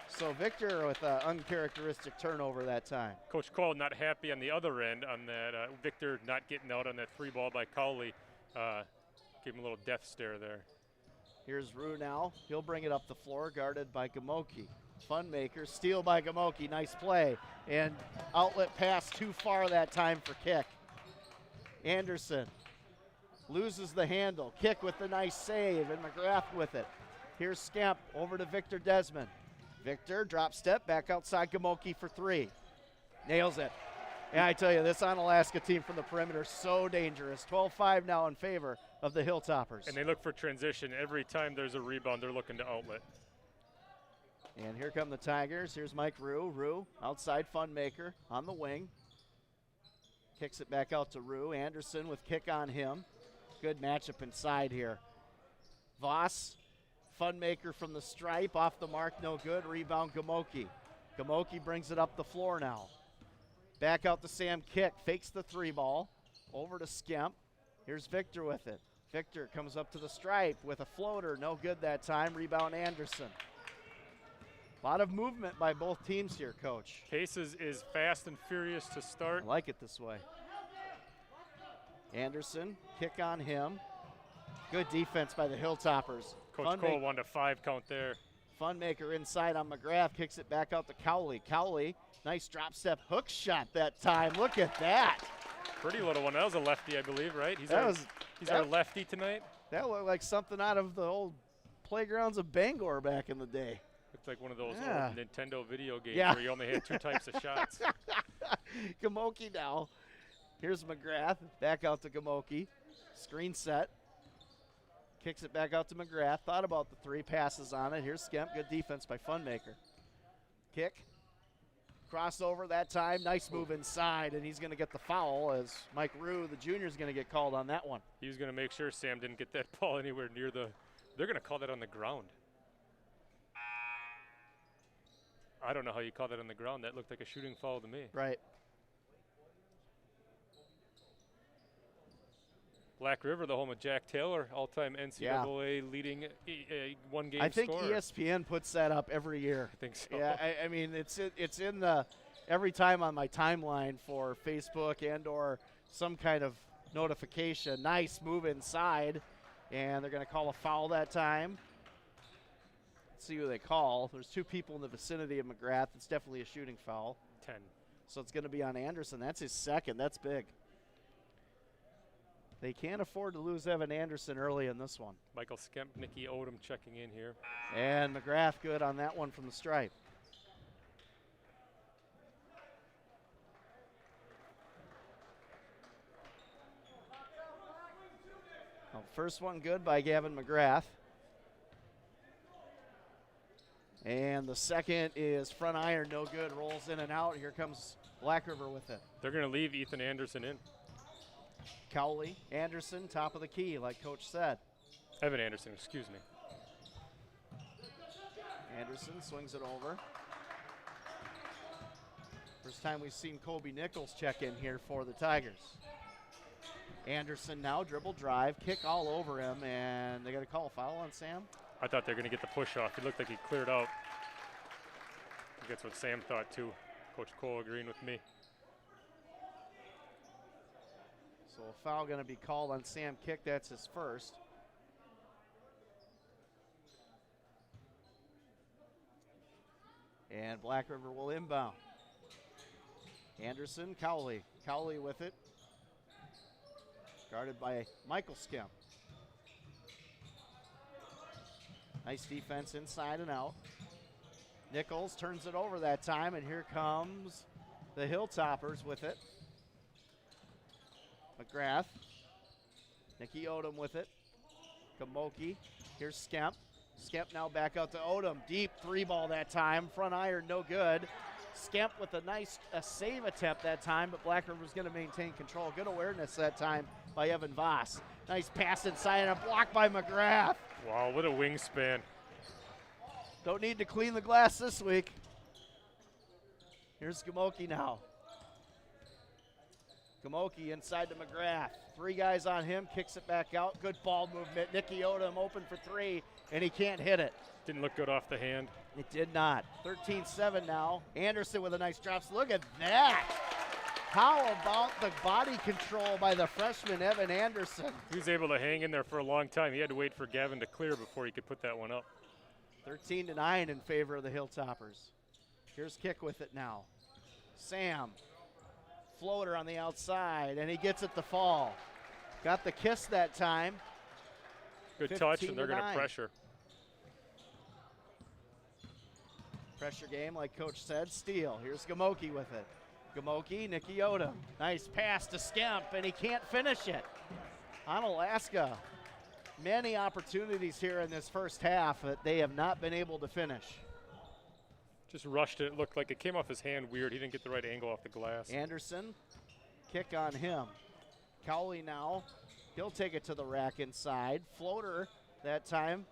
So Victor with an uncharacteristic turnover that time. Coach Cole not happy on the other end on that. Victor not getting out on that three ball by Cowley. Gave him a little death stare there. Here's Rue now. He'll bring it up the floor, guarded by Gamoki. Funmaker, steal by Gamoki. Nice play. And outlet pass too far that time for Kick. Anderson loses the handle. Kick with the nice save, and McGrath with it. Here's Skemp over to Victor Desmond. Victor, drop step, back outside Gamoki for three. Nails it. And I tell you, this Onalaska team from the perimeter is so dangerous. 12-5 now in favor of the Hilltoppers. And they look for transition. Every time there's a rebound, they're looking to outlet. And here come the Tigers. Here's Mike Rue. Rue, outside Funmaker on the wing. Kicks it back out to Rue. Anderson with kick on him. Good matchup inside here. Voss, Funmaker from the stripe, off the mark, no good. Rebound, Gamoki. Gamoki brings it up the floor now. Back out to Sam Kick, fakes the three ball. Over to Skemp. Here's Victor with it. Victor comes up to the stripe with a floater, no good that time. Rebound, Anderson. A lot of movement by both teams here, Coach. Case is fast and furious to start. I like it this way. Anderson, kick on him. Good defense by the Hilltoppers. Coach Cole wanted a 5 count there. Funmaker inside on McGrath, kicks it back out to Cowley. Cowley, nice drop step hook shot that time. Look at that. Pretty little one. That was a lefty, I believe, right? He's our lefty tonight. That looked like something out of the old playgrounds of Bangor back in the day. Looks like one of those old Nintendo video games where you only had 2 types of shots. Gamoki now. Here's McGrath. Back out to Gamoki. Screen set. Kicks it back out to McGrath. Thought about the 3, passes on it. Here's Skemp. Good defense by Funmaker. Kick. Crossover that time. Nice move inside, and he's going to get the foul as Mike Rue, the junior, is going to get called on that one. He was going to make sure Sam didn't get that ball anywhere near the – they're going to call that on the ground. I don't know how you call that on the ground. That looked like a shooting foul to me. Right. Black River, the home of Jack Taylor, all-time NCAA leading one-game scorer. I think ESPN puts that up every year. I think so. Yeah, I mean, it's in the every time on my timeline for Facebook and or some kind of notification. Nice move inside. And they're going to call a foul that time. Let's see who they call. There's 2 people in the vicinity of McGrath. It's definitely a shooting foul. 10. So it's going to be on Anderson. That's his second. That's big. They can't afford to lose Evan Anderson early in this one. Michael Skemp, Nicky Odom checking in here. And McGrath good on that one from the stripe. Well, first one good by Gavin McGrath. And the second is front iron, no good, rolls in and out. Here comes Black River with it. They're going to leave Ethan Anderson in. Cowley, Anderson, top of the key, like Coach said. Evan Anderson, excuse me. Anderson swings it over. First time we've seen Kobe Nichols check in here for the Tigers. Anderson now, dribble drive, kick all over him, and they got to call a foul on Sam. I thought they were going to get the push off. He looked like he cleared out. I think that's what Sam thought too. Coach Cole agreeing with me. So a foul going to be called on Sam Kick. That's his first. And Black River will inbound. Anderson, Cowley. Cowley with it. Guarded by Michael Skemp. Nice defense inside and out. Nichols turns it over that time, and here comes the Hilltoppers with it. McGrath. Nicky Odom with it. Kamoki. Here's Skemp. Skemp now back out to Odom. Deep 3-ball that time. Front iron, no good. Skemp with a nice save attempt that time, but Black River's going to maintain control. Good awareness that time by Evan Voss. Nice pass inside and a block by McGrath. Wow, what a wingspan. Don't need to clean the glass this week. Here's Gamoki now. Gamoki inside to McGrath. 3 guys on him, kicks it back out. Good ball movement. Nicky Odom open for 3, and he can't hit it. Didn't look good off the hand. It did not. 13-7 now. Anderson with a nice drop. Look at that. How about the body control by the freshman, Evan Anderson? He was able to hang in there for a long time. He had to wait for Gavin to clear before he could put that one up. 13-9 in favor of the Hilltoppers. Here's Kick with it now. Sam. Floater on the outside, and he gets it to fall. Got the kiss that time. Good touch, and they're going to pressure. Pressure game, like Coach said. Steal. Here's Gamoki with it. Gamoki, Nicky Odom. Nice pass to Skemp, and he can't finish it. Onalaska, many opportunities here in this first half that they have not been able to finish. Just rushed it. It looked like it came off his hand weird. He didn't get the right angle off the glass. Anderson, kick on him. Cowley now, he'll take it to the rack inside. Floater that time,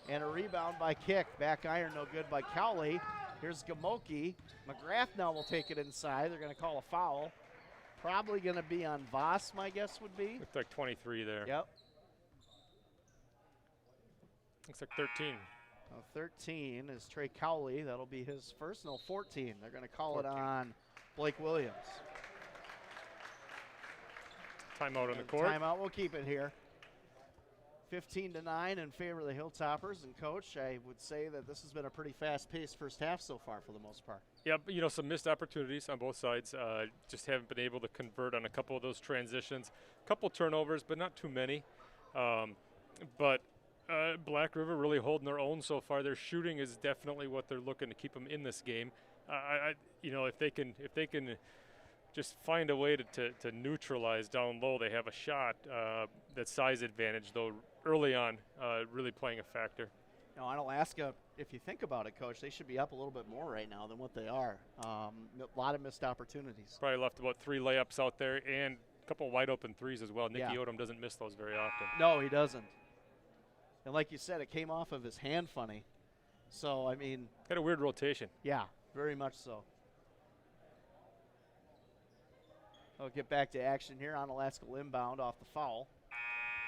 and a rebound by Kick. Back iron, no good by Cowley. Here's Gamoki. McGrath now will take it inside. They're going to call a foul. Probably going to be on Voss, my guess would be. Looks like 23 there. Yep. Looks like 13. 13 is Trey Cowley. That'll be his first. No, 14. They're going to call 14. It on Blake Williams. Timeout on the court. Timeout. We'll keep it here. 15-9 in favor of the Hilltoppers. And, Coach, I would say that this has been a pretty fast-paced first half so far for the most part. Yeah, you know, some missed opportunities on both sides. Just haven't been able to convert on a couple of those transitions. A couple turnovers, but not too many. But Black River really holding their own so far. Their shooting is definitely what they're looking to keep them in this game. You know, if they can just find a way to neutralize down low, they have a shot. That size advantage, though, early on, really playing a factor. You know, Onalaska, if you think about it, Coach, they should be up a little bit more right now than what they are. A lot of missed opportunities. Probably left about 3 layups out there and a couple wide open threes as well. Nicky Odom doesn't miss those very often. No, he doesn't. And like you said, it came off of his hand funny. So, I mean. Got a weird rotation. Yeah, very much so. I'll get back to action here. Onalaska will inbound off the foul.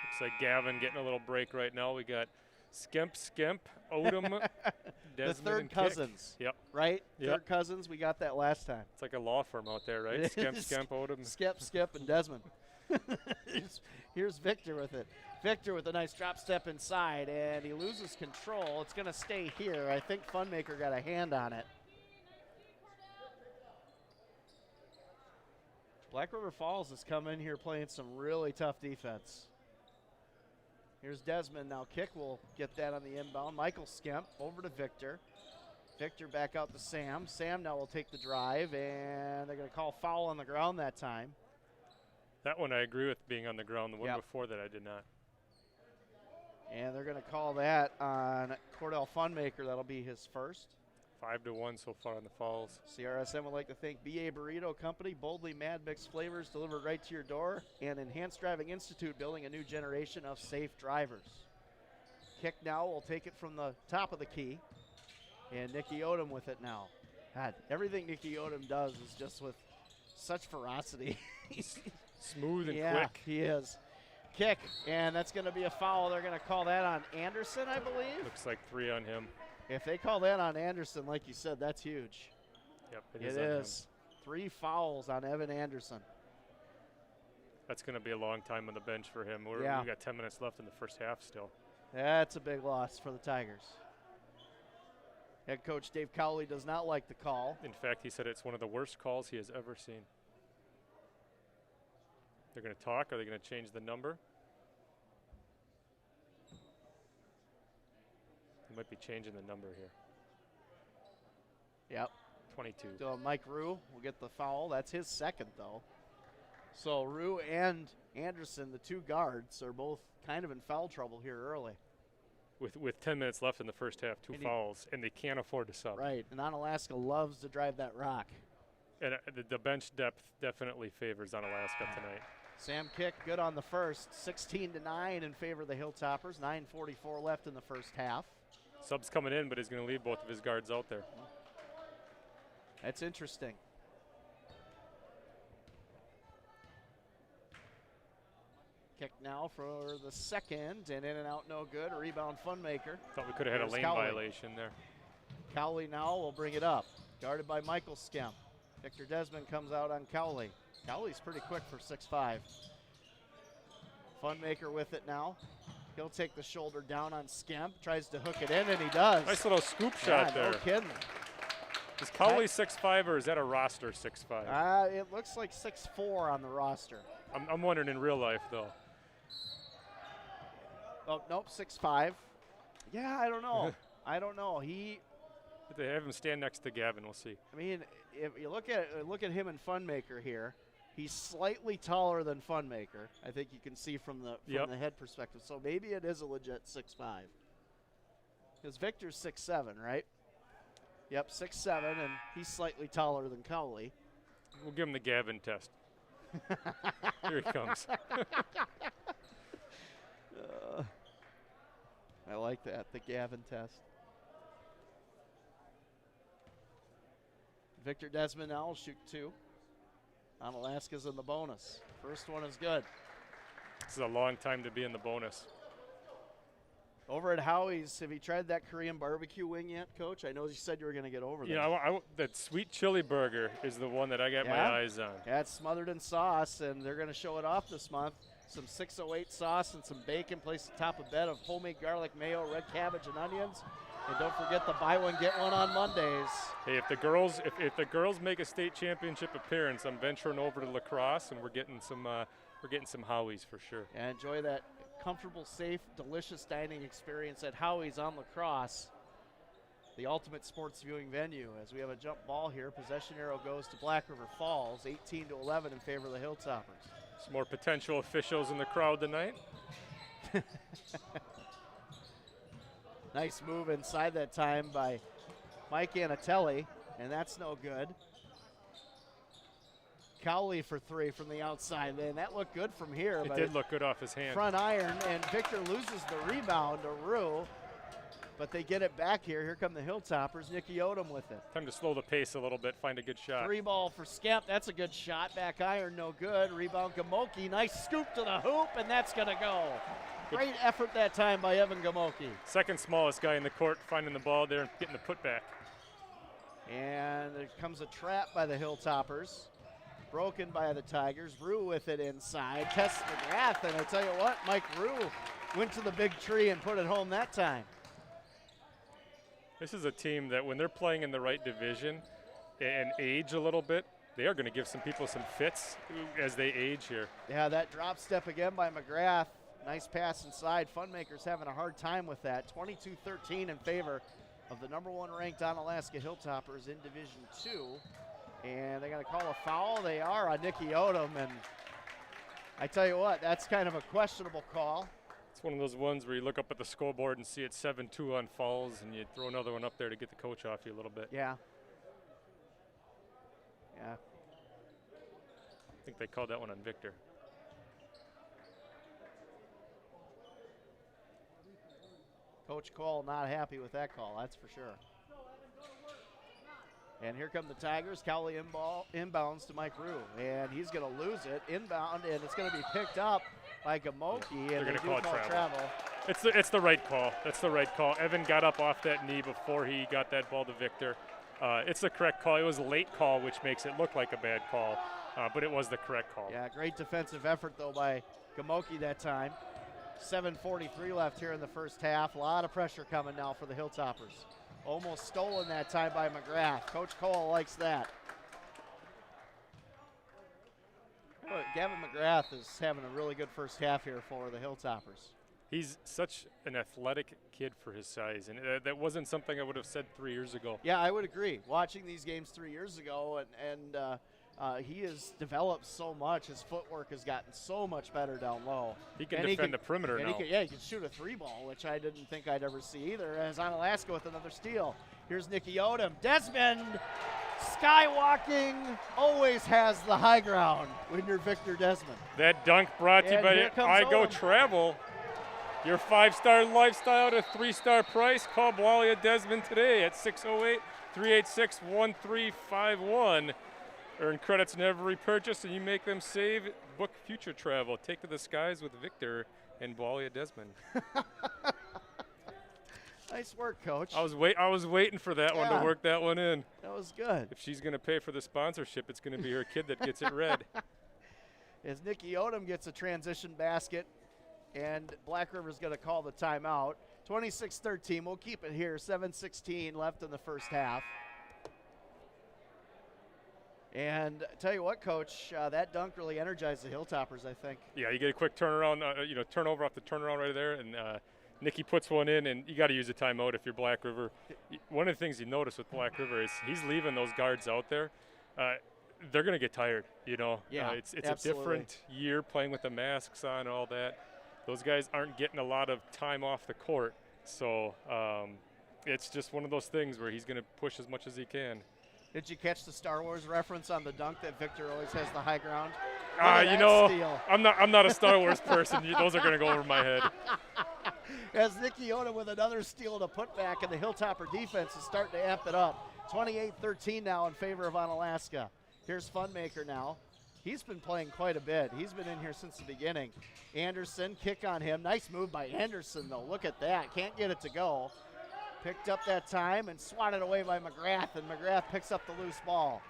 Looks like Gavin getting a little break right now. We got Skemp, Odom, Desmond, the third and cousins. Kick. Yep. Right? Yep. Third cousins. We got that last time. It's like a law firm out there, right? Skemp, Odom. Skip, and Desmond. Here's Victor with it. Victor with a nice drop step inside, and he loses control. It's going to stay here. I think Funmaker got a hand on it. Black River Falls has come in here playing some really tough defense. Here's Desmond now. Kick will get that on the inbound. Michael Skemp over to Victor. Victor back out to Sam. Sam now will take the drive, and they're going to call foul on the ground that time. That one I agree with being on the ground. The one before that I did not. And they're going to call that on Cordell Funmaker. That'll be his first. 5-1 so far on the Falls. CRSM would like to thank BA Burrito Company, boldly mad mixed flavors delivered right to your door, and Enhanced Driving Institute, building a new generation of safe drivers. Kick now will take it from the top of the key, and Nicky Odom with it now. God, everything Nicky Odom does is just with such ferocity. Smooth and quick. Yeah, he is. Kick, and that's going to be a foul. They're going to call that on Anderson, I believe. Looks like 3 on him. If they call that on Anderson, like you said, that's huge. Yep, it is. 3 fouls on Evan Anderson. That's going to be a long time on the bench for him. We've got 10 minutes left in the first half still. That's a big loss for the Tigers. Head coach Dave Cowley does not like the call. In fact, he said it's one of the worst calls he has ever seen. They're going to talk. Are they going to change the number? They might be changing the number here. Yep. 22. So Mike Rue will get the foul. That's his second, though. So Rue and Anderson, the 2 guards, are both kind of in foul trouble here early. With 10 minutes left in the first half, 2 fouls, and they can't afford to sub. Right, and Onalaska loves to drive that rock. And the bench depth definitely favors Onalaska tonight. Sam Kick good on the first, 16-9 in favor of the Hilltoppers. 9:44 left in the first half. Sub's coming in, but he's going to leave both of his guards out there. That's interesting. Kick now for the second, and in and out, no good. A rebound, Funmaker. Thought we could have had a lane violation there. Cowley now will bring it up. Guarded by Michael Skemp. Victor Desmond comes out on Cowley. Cowley's pretty quick for 6'5". Funmaker with it now. He'll take the shoulder down on Skemp, tries to hook it in, and he does. Nice little scoop shot there. No kidding. Is Cowley 6'5", or is that a roster 6'5"? It looks like 6'4" on the roster. I'm wondering in real life, though. Oh, nope, 6'5". Yeah, I don't know. I don't know. They have him stand next to Gavin. We'll see. I mean, if you look at him and Funmaker here, he's slightly taller than Funmaker. I think you can see from the head perspective. So maybe it is a legit 6'5". Because Victor's 6'7", right? Yep, 6'7", and he's slightly taller than Cowley. We'll give him the Gavin test. Here he comes. I like that, the Gavin test. Victor Desmond now will shoot 2. Onalaska's in the bonus. First one is good. This is a long time to be in the bonus. Over at Howie's, have you tried that Korean barbecue wing yet, Coach? I know you said you were going to get over there. Yeah, that sweet chili burger is the one that I got my eyes on. Yeah, it's smothered in sauce, and they're going to show it off this month. Some 608 sauce and some bacon placed atop a bed of homemade garlic mayo, red cabbage, and onions. And don't forget the buy one, get one on Mondays. Hey, if the girls make a state championship appearance, I'm venturing over to La Crosse, and we're getting some Howie's for sure. And enjoy that comfortable, safe, delicious dining experience at Howie's on La Crosse, the ultimate sports viewing venue. As we have a jump ball here, possession arrow goes to Black River Falls, 18-11 in favor of the Hilltoppers. Some more potential officials in the crowd tonight. Nice move inside that time by Mike Anatelli, and that's no good. Cowley for 3 from the outside, and that looked good from here. It did look good off his hand. Front iron, and Victor loses the rebound to Rue, but they get it back here. Here come the Hilltoppers. Nicky Odom with it. Time to slow the pace a little bit, find a good shot. 3 ball for Skemp. That's a good shot. Back iron, no good. Rebound, Gamoki. Nice scoop to the hoop, and that's going to go. Great effort that time by Evan Gamoki. Second smallest guy in the court, finding the ball there and getting the putback. And there comes a trap by the Hilltoppers. Broken by the Tigers. Rue with it inside. Tests McGrath, and I tell you what, Mike Rue went to the big tree and put it home that time. This is a team that when they're playing in the right division and age a little bit, they are going to give some people some fits as they age here. Yeah, that drop step again by McGrath. Nice pass inside. Funmaker's having a hard time with that. 22-13 in favor of the #1 ranked Onalaska Hilltoppers in Division 2. And they're going to call a foul. They are on Nikki Odom. And I tell you what, that's kind of a questionable call. It's one of those ones where you look up at the scoreboard and see it's 7-2 on fouls, and you throw another one up there to get the coach off you a little bit. Yeah. Yeah. I think they called that one on Victor. Coach Cole not happy with that call, that's for sure. And here come the Tigers. Cowley inbounds to Mike Rue, and he's going to lose it. Inbound, and it's going to be picked up by Gamoki, and They're going to call travel. It's the right call. That's the right call. Evan got up off that knee before he got that ball to Victor. It's the correct call. It was a late call, which makes it look like a bad call, but it was the correct call. Yeah, great defensive effort, though, by Gamoki that time. 7:43 left here in the first half. A lot of pressure coming now for the Hilltoppers. Almost stolen that time by McGrath. Coach Cole likes that. Look, Gavin McGrath is having a really good first half here for the Hilltoppers. He's such an athletic kid for his size, and that wasn't something I would have said 3 years ago. Yeah, I would agree. Watching these games 3 years ago, and he has developed so much. His footwork has gotten so much better down low. He can defend the perimeter now. He can shoot a 3-ball, which I didn't think I'd ever see either. As Onalaska with another steal. Here's Nikki Odom. Desmond, skywalking, always has the high ground when you're Victor Desmond. That dunk brought to you by I Go Odom. Travel. Your 5-star lifestyle at a 3-star price. Call WIAA Desmond today at 608-386-1351. Earn credits in every purchase, and you make them save. Book future travel. Take to the skies with Victor and WIAA Desmond. Nice work, Coach. I was waiting for that one to work that one in. That was good. If she's going to pay for the sponsorship, it's going to be her kid that gets it read. As Nikki Odom gets a transition basket, and Black River's going to call the timeout. 26-13. We'll keep it here. 7:16 left in the first half. And tell you what, Coach, that dunk really energized the Hilltoppers, I think. Yeah, you get a quick turnaround, turnover off the turnaround right there, and Nikki puts one in, and you got to use a timeout if you're Black River. One of the things you notice with Black River is he's leaving those guards out there. They're going to get tired, Yeah, it's a different year playing with the masks on and all that. Those guys aren't getting a lot of time off the court, so it's just one of those things where he's going to push as much as he can. Did you catch the Star Wars reference on the dunk that Victor always has the high ground? Steal. I'm not a Star Wars person. Those are going to go over my head. As Nikki Odom with another steal to put back, and the Hilltopper defense is starting to amp it up. 28-13 now in favor of Onalaska. Here's Funmaker now. He's been playing quite a bit. He's been in here since the beginning. Anderson, kick on him. Nice move by Anderson, though. Look at that. Can't get it to go. Picked up that time and swatted away by McGrath, and McGrath picks up the loose ball.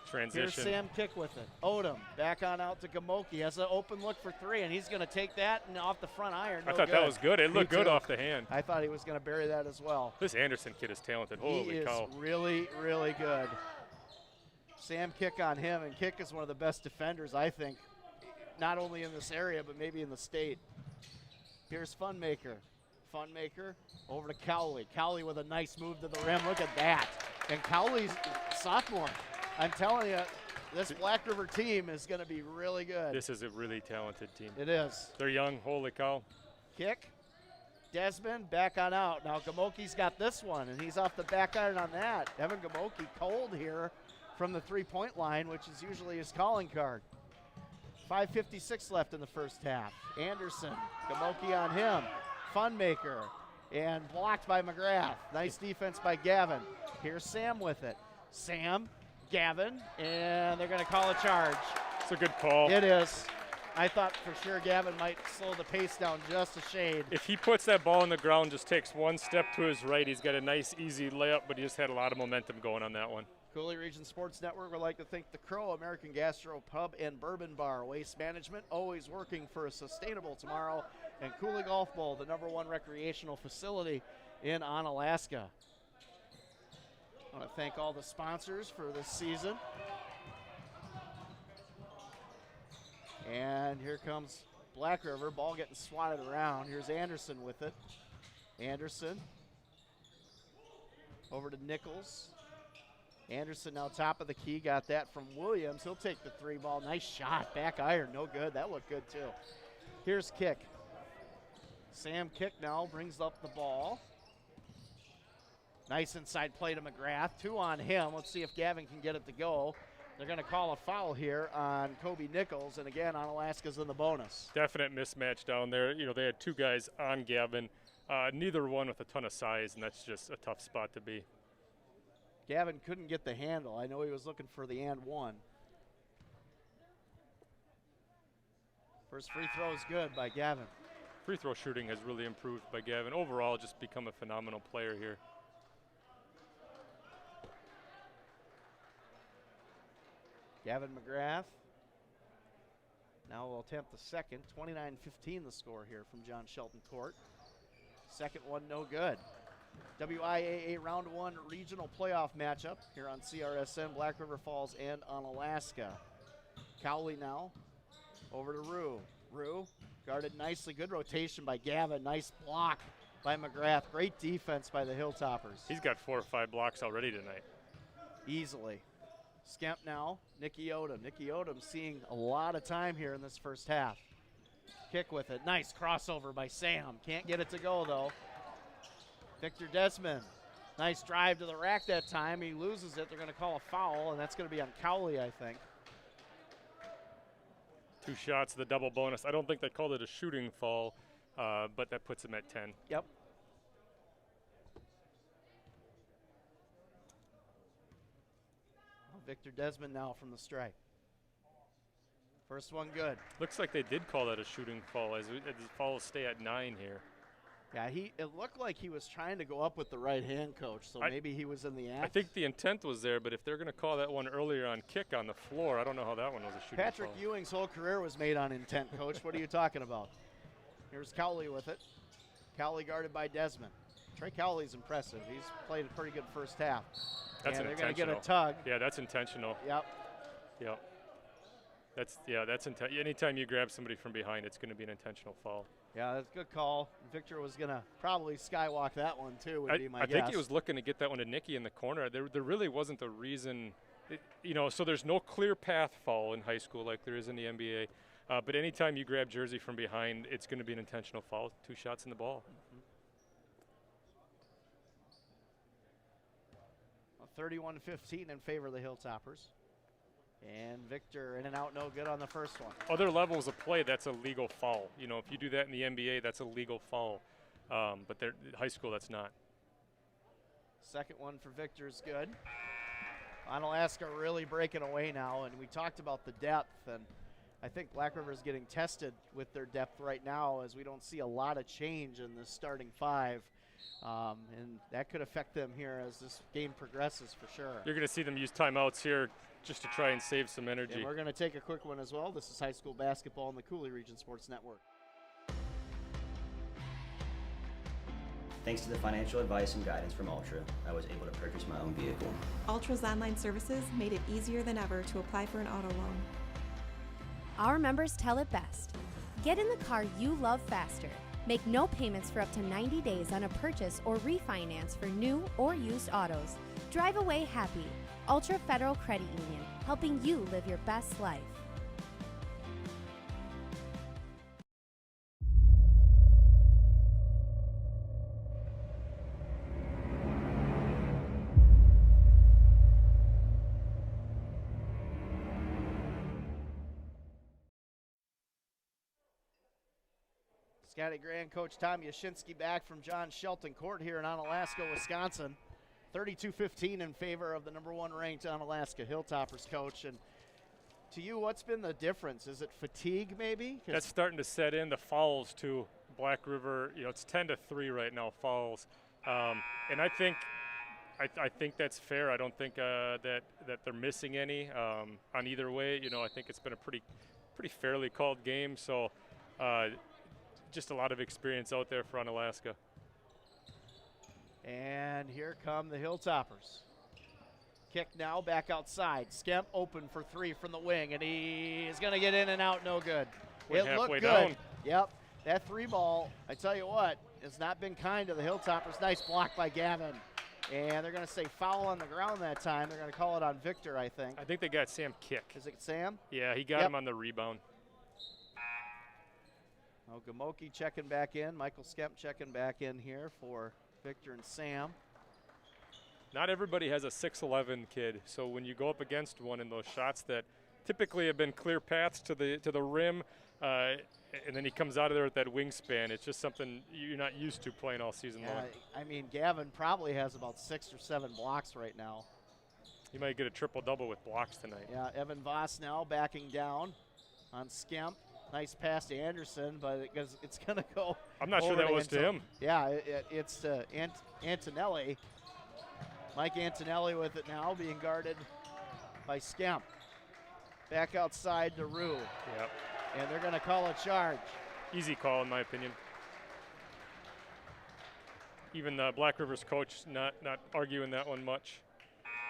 Transition. Here's Sam Kick with it. Odom back on out to Gamoki. Has an open look for three, and he's going to take that and off the front iron. I thought that was good. It looked good off the hand. I thought he was going to bury that as well. This Anderson kid is talented. Holy cow. He is really, really good. Sam Kick on him, and Kick is one of the best defenders, I think, not only in this area, but maybe in the state. Here's Funmaker. Funmaker over to Cowley. Cowley with a nice move to the rim. Look at that. And Cowley's sophomore. I'm telling you, this Black River team is going to be really good. This is a really talented team. It is. They're young. Holy cow. Kick. Desmond back on out. Now Gamoki's got this one, and he's off the back iron on that. Evan Gamoki cold here from the three-point line, which is usually his calling card. 5:56 left in the first half. Anderson, Gamoki on him. Funmaker, and blocked by McGrath. Nice defense by Gavin. Here's Sam with it. Sam, Gavin, and they're going to call a charge. It's a good call. It is. I thought for sure Gavin might slow the pace down just a shade. If he puts that ball on the ground, just takes one step to his right, he's got a nice, easy layup, but he just had a lot of momentum going on that one. Cooley Region Sports Network would like to thank the Crow American Gastro Pub and Bourbon Bar. Waste Management, always working for a sustainable tomorrow. And Cooley Golf Bowl, the #1 recreational facility in Onalaska. I want to thank all the sponsors for this season. And here comes Black River. Ball getting swatted around. Here's Anderson with it. Anderson over to Nichols. Anderson now top of the key. Got that from Williams. He'll take the 3 ball. Nice shot. Back iron. No good. That looked good too. Here's Kick. Sam Kick now brings up the ball. Nice inside play to McGrath. 2 on him. Let's see if Gavin can get it to go. They're going to call a foul here on Kobe Nichols, and again, Onalaska's in the bonus. Definite mismatch down there. You know, they had 2 guys on Gavin, neither one with a ton of size, and that's just a tough spot to be. Gavin couldn't get the handle. I know he was looking for the and one. First free throw is good by Gavin. Free throw shooting has really improved by Gavin. Overall, just become a phenomenal player here. Gavin McGrath now will attempt the second. 29-15 the score here from John Shelton Court. Second one no good. WIAA Round 1 regional playoff matchup here on CRSN, Black River Falls and Onalaska. Cowley now over to Rue. Rue guarded nicely. Good rotation by Gavin. Nice block by McGrath. Great defense by the Hilltoppers. He's got 4 or 5 blocks already tonight. Easily. Skemp now, Nicky Odom. Nicky Odom seeing a lot of time here in this first half. Kick with it. Nice crossover by Sam. Can't get it to go, though. Victor Desmond. Nice drive to the rack that time. He loses it. They're going to call a foul, and that's going to be on Cowley, I think. 2 shots, the double bonus. I don't think they called it a shooting foul, but that puts him at 10. Yep. Victor Desmond now from the strike. First one good. Looks like they did call that a shooting foul as the fouls stay at 9 here. Yeah, it looked like he was trying to go up with the right hand, Coach, so maybe he was in the act. I think the intent was there, but if they're going to call that one earlier on kick on the floor, I don't know how that one was a shooting Patrick foul. Ewing's whole career was made on intent, Coach. What are you talking about? Here's Cowley with it. Cowley guarded by Desmond. Trey Cowley's impressive. He's played a pretty good first half. That's and an they're going to get a intentional. tug. Yeah, that's intentional. Yep. Yep. That's anytime you grab somebody from behind, it's going to be an intentional foul. Yeah, that's a good call. Victor was going to probably skywalk that one too, would be my guess. I think he was looking to get that one to Nicky in the corner. There really wasn't a reason, so there's no clear path foul in high school like there is in the NBA. But anytime you grab jersey from behind, it's going to be an intentional foul. 2 shots in the ball. 31-15 in favor of the Hilltoppers. And Victor in and out, no good on the first one. Other levels of play, that's a legal foul. If you do that in the NBA, that's a legal foul. But high school, that's not. Second one for Victor is good. Onalaska really breaking away now, and we talked about the depth, and I think Black River is getting tested with their depth right now as we don't see a lot of change in the starting 5. And that could affect them here as this game progresses for sure. You're going to see them use timeouts here just to try and save some energy. And we're going to take a quick one as well. This is high school basketball on the Cooley Region Sports Network. Thanks to the financial advice and guidance from Ultra, I was able to purchase my own vehicle. Ultra's online services made it easier than ever to apply for an auto loan. Our members tell it best. Get in the car you love faster. Make no payments for up to 90 days on a purchase or refinance for new or used autos. Drive away happy. Ultra Federal Credit Union, helping you live your best life. Scotty Gran Coach Tom Yashinsky back from John Shelton Court here in Onalaska, Wisconsin. 32-15 in favor of the #1 ranked Onalaska Hilltoppers, Coach. And to you, what's been the difference? Is it fatigue maybe? That's starting to set in. The fouls too. Black River, it's 10-3 right now, fouls. And I think I think that's fair. I don't think that they're missing any on either way. You know, I think it's been a pretty fairly called game. So just a lot of experience out there for Onalaska. And here come the Hilltoppers. Kick now, back outside. Skemp open for three from the wing, and he is going to get in and out, no good. Went it looked good. Down. Yep, that three ball, I tell you what, has not been kind to the Hilltoppers. Nice block by Gavin. And they're going to say foul on the ground that time. They're going to call it on Victor, I think. I think they got Sam Kick. Is it Sam? Yeah, he got him on the rebound. Oh, Gamoki checking back in. Michael Skemp checking back in here for Victor and Sam. Not everybody has a 6'11" kid, so when you go up against one in those shots that typically have been clear paths to the rim, and then he comes out of there with that wingspan, it's just something you're not used to playing all season long. I mean, Gavin probably has about 6 or 7 blocks right now. He might get a triple-double with blocks tonight. Yeah, Evan Voss now backing down on Skemp. Nice pass to Anderson, but it's going to go. I'm not sure that was to him. Yeah, it's to Antonelli. Mike Antonelli with it now, being guarded by Skemp. Back outside to Rue. Yep. And they're going to call a charge. Easy call, in my opinion. Even the Black Rivers coach not arguing that one much.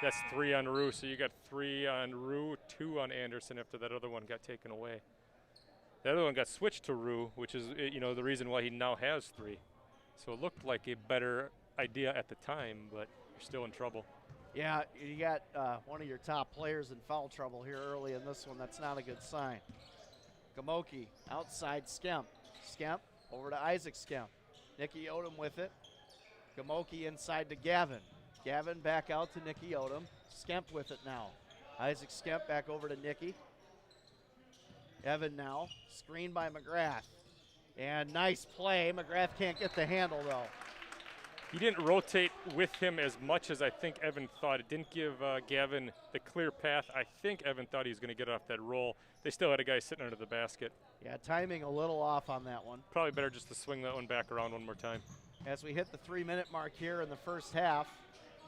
That's 3 on Rue, so you got 3 on Rue, 2 on Anderson after that other one got taken away. The other one got switched to Rue, which is the reason why he now has 3. So it looked like a better idea at the time, but you're still in trouble. Yeah, you got one of your top players in foul trouble here early in this one. That's not a good sign. Gamoki outside Skemp. Skemp over to Isaac Skemp. Nicky Odom with it. Gamoki inside to Gavin. Gavin back out to Nicky Odom. Skemp with it now. Isaac Skemp back over to Nicky. Evan now, screened by McGrath. And nice play. McGrath can't get the handle though. He didn't rotate with him as much as I think Evan thought. It didn't give Gavin the clear path. I think Evan thought he was going to get off that roll. They still had a guy sitting under the basket. Yeah, timing a little off on that one. Probably better just to swing that one back around one more time. As we hit the 3-minute mark here in the first half,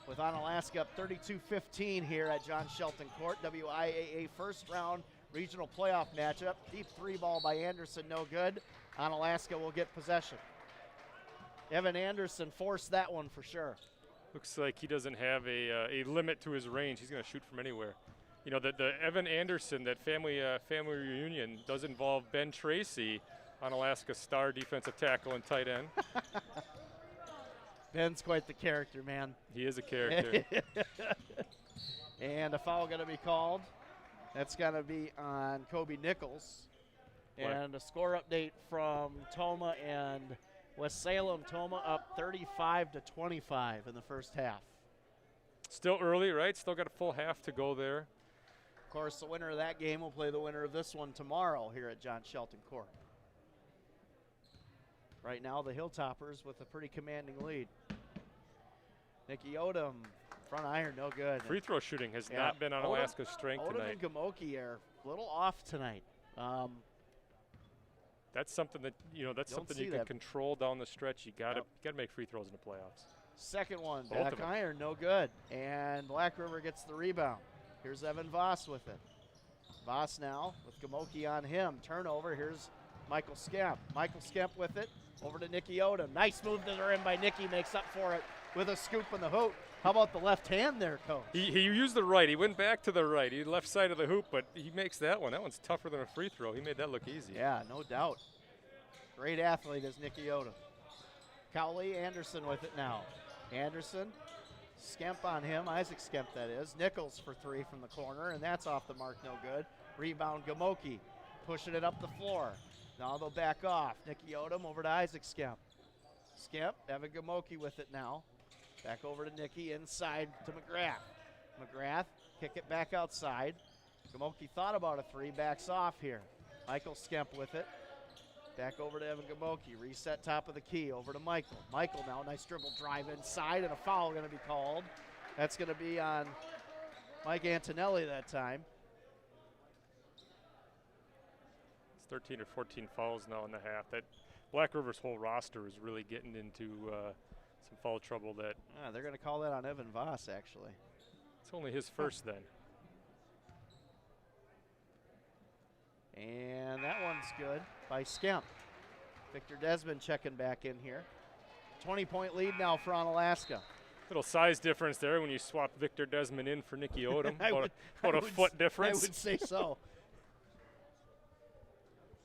with Onalaska up 32-15 here at John Shelton Court. WIAA first round regional playoff matchup. Deep 3 ball by Anderson, no good. Onalaska will get possession. Evan Anderson forced that one for sure. Looks like he doesn't have a limit to his range. He's going to shoot from anywhere. You know, the Evan Anderson, that family reunion does involve Ben Tracy, Onalaska star defensive tackle and tight end. Ben's quite the character, man. He is a character. And a foul going to be called. That's going to be on Kobe Nichols. And a score update from Toma and West Salem. Toma up 35-25 in the first half. Still early, right? Still got a full half to go there. Of course, the winner of that game will play the winner of this one tomorrow here at John Shelton Court. Right now, the Hilltoppers with a pretty commanding lead. Nicky Odom, front iron, no good. Free throw shooting has not been on Alaska's strength Odom tonight. and Gamoki are a little off tonight. That's something that you can control down the stretch. You gotta make free throws in the playoffs. Second one, back iron, no good. And Black River gets the rebound. Here's Evan Voss with it. Voss now with Gamoki on him. Turnover, here's Michael Skemp. Michael Skemp with it, over to Nicky Odom. Nice move to the rim by Nicky, makes up for it with a scoop in the hoop. How about the left hand there, Coach? He used the right. He went back to the right. He left side of the hoop, but he makes that one. That one's tougher than a free throw. He made that look easy. Yeah, no doubt. Great athlete is Nicky Odom. Cowley Anderson with it now. Anderson, Skemp on him. Isaac Skemp, that is. Nichols for 3 from the corner, and that's off the mark, no good. Rebound, Gamoki pushing it up the floor. Now they'll back off. Nicky Odom over to Isaac Skemp. Skemp, Evan Gamoki with it now. Back over to Nicky, inside to McGrath. McGrath, kick it back outside. Gamoki thought about a 3, backs off here. Michael Skemp with it. Back over to Evan Gamoki, reset top of the key, over to Michael. Michael now, nice dribble drive inside, and a foul going to be called. That's going to be on Mike Antonelli that time. It's 13 or 14 fouls now in the half. That Black River's whole roster is really getting into some foul trouble that. They're going to call that on Evan Voss, actually. It's only his first then. And that one's good by Skemp. Victor Desmond checking back in here. 20-point lead now for Onalaska. Little size difference there when you swap Victor Desmond in for Nicky Odom. About a foot difference. I would say so.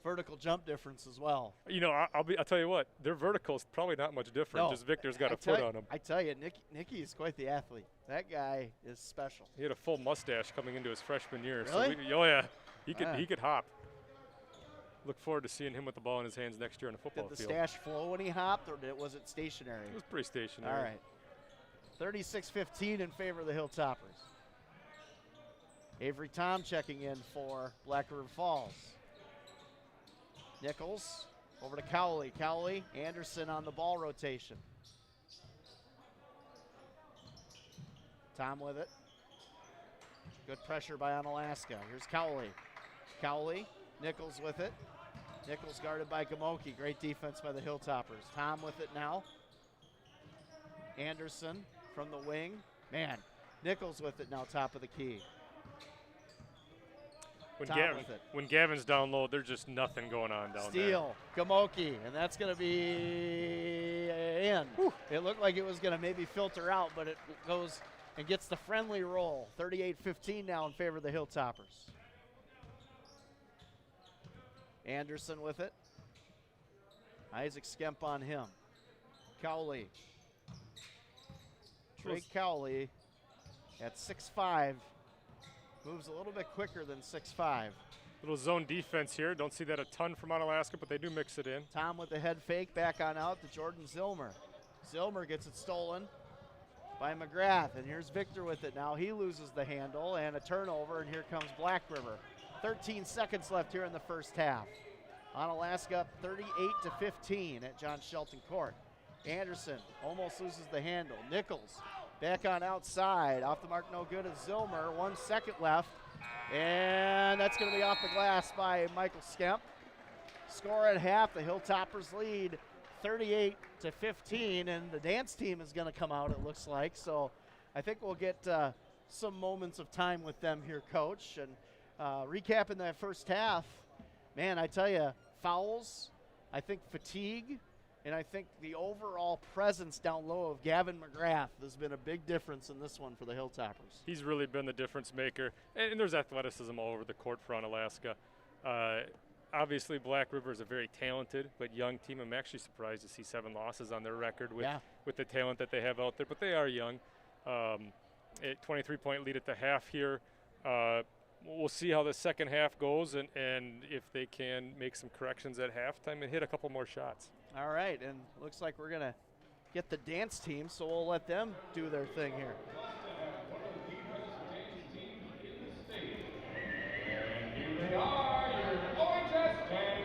Vertical jump difference as well. You know, I'll tell you what, their vertical's probably not much different. No, just Victor's got a foot on him. I tell you, Nicky is quite the athlete. That guy is special. He had a full mustache coming into his freshman year. Really? So he could hop. Look forward to seeing him with the ball in his hands next year on the football field. Did the stash flow when he hopped, or was it stationary? It was pretty stationary. All right. 36-15 in favor of the Hilltoppers. Avery Tom checking in for Black River Falls. Nichols over to Cowley. Cowley, Anderson on the ball rotation. Tom with it. Good pressure by Onalaska. Here's Cowley. Cowley, Nichols with it. Nichols guarded by Gamoki. Great defense by the Hilltoppers. Tom with it now. Anderson from the wing. Man, Nichols with it now, top of the key. When Gavin's down low, there's just nothing going on down there. Steal, Gamoki, and that's going to be in. Whew. It looked like it was going to maybe filter out, but it goes and gets the friendly roll. 38-15 now in favor of the Hilltoppers. Anderson with it. Isaac Skemp on him. Cowley. Drake Cowley at 6'5". Moves a little bit quicker than 6'5". Little zone defense here. Don't see that a ton from Onalaska, but they do mix it in. Tom with the head fake, back on out to Jordan Zilmer. Zilmer gets it stolen by McGrath, and here's Victor with it now. He loses the handle, and a turnover, and here comes Black River. 13 seconds left here in the first half. Onalaska up 38-15 at John Shelton Court. Anderson almost loses the handle. Nichols back on outside. Off the mark, no good as Zilmer. 1 second left. And that's going to be off the glass by Michael Skemp. Score at half. The Hilltoppers lead 38-15. And the dance team is going to come out, it looks like. So I think we'll get some moments of time with them here, Coach. And recapping that first half, man, I tell you, fouls, I think fatigue, and I think the overall presence down low of Gavin McGrath has been a big difference in this one for the Hilltoppers. He's really been the difference maker. And there's athleticism all over the court for Onalaska. Obviously, Black River is a very talented but young team. I'm actually surprised to see 7 losses on their record with the talent that they have out there. But they are young. 23-point lead at the half here. We'll see how the second half goes and if they can make some corrections at halftime and hit a couple more shots. All right, and looks like we're going to get the dance team, so we'll let them do their thing here. Here they are, your OHS dance.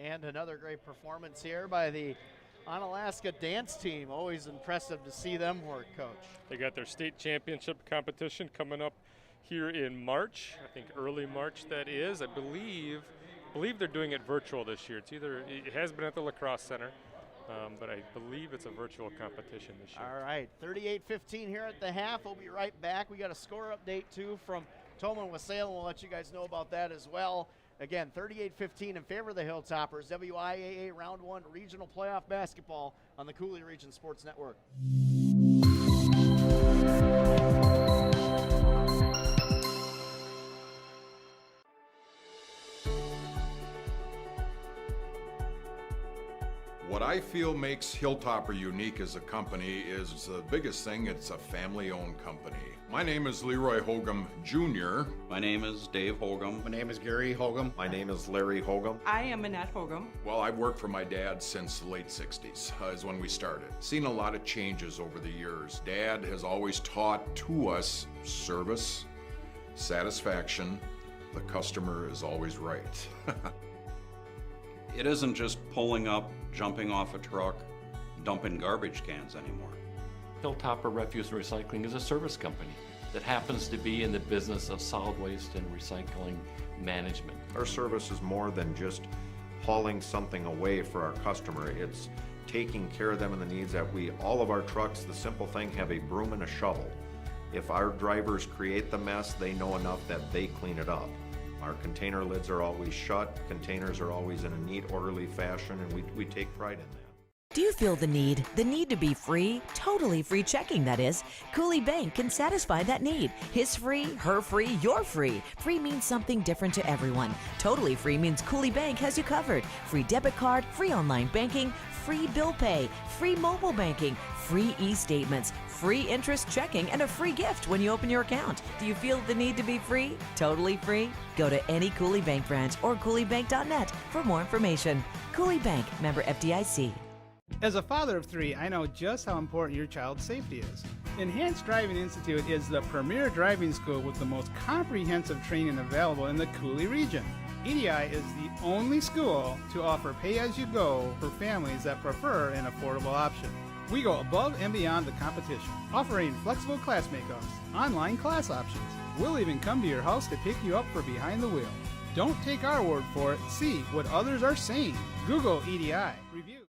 And another great performance here by the Onalaska dance team. Always impressive to see them work, Coach. They got their state championship competition coming up here in March. I think early March that is. I believe they're doing it virtual this year. It has been at the Lacrosse Center, but I believe it's a virtual competition this year. All right, 38-15 here at the half. We'll be right back. We got a score update too from Tomah and Wassalem. We'll let you guys know about that as well. Again, 38-15 in favor of the Hilltoppers. WIAA Round 1 Regional Playoff Basketball on the Cooley Region Sports Network. What I feel makes Hilltopper unique as a company is the biggest thing, it's a family-owned company. My name is Leroy Hogum Jr. My name is Dave Hogum. My name is Gary Hogum. My name is Larry Hogum. I am Annette Hogum. Well, I've worked for my dad since the late 60s, is when we started. Seen a lot of changes over the years. Dad has always taught to us service, satisfaction, the customer is always right. It isn't just pulling up, jumping off a truck, dumping garbage cans anymore. Hilltopper Refuse and Recycling is a service company that happens to be in the business of solid waste and recycling management. Our service is more than just hauling something away for our customer. It's taking care of them and the needs that all of our trucks, the simple thing, have a broom and a shovel. If our drivers create the mess, they know enough that they clean it up. Our container lids are always shut, containers are always in a neat, orderly fashion, and we take pride in that. Do you feel the need to be free? Totally free checking, that is. Cooley Bank can satisfy that need. His free, her free, your free. Free means something different to everyone. Totally free means Cooley Bank has you covered. Free debit card, free online banking, free bill pay, free mobile banking, free e-statements, free interest checking, and a free gift when you open your account. Do you feel the need to be free? Totally free? Go to any Cooley Bank branch or cooleybank.net for more information. Cooley Bank, member FDIC. As a father of 3, I know just how important your child's safety is. Enhanced Driving Institute is the premier driving school with the most comprehensive training available in the Cooley region. EDI is the only school to offer pay-as-you-go for families that prefer an affordable option. We go above and beyond the competition, offering flexible class makeoffs, online class options. We'll even come to your house to pick you up for behind the wheel. Don't take our word for it. See what others are saying. Google EDI. Review.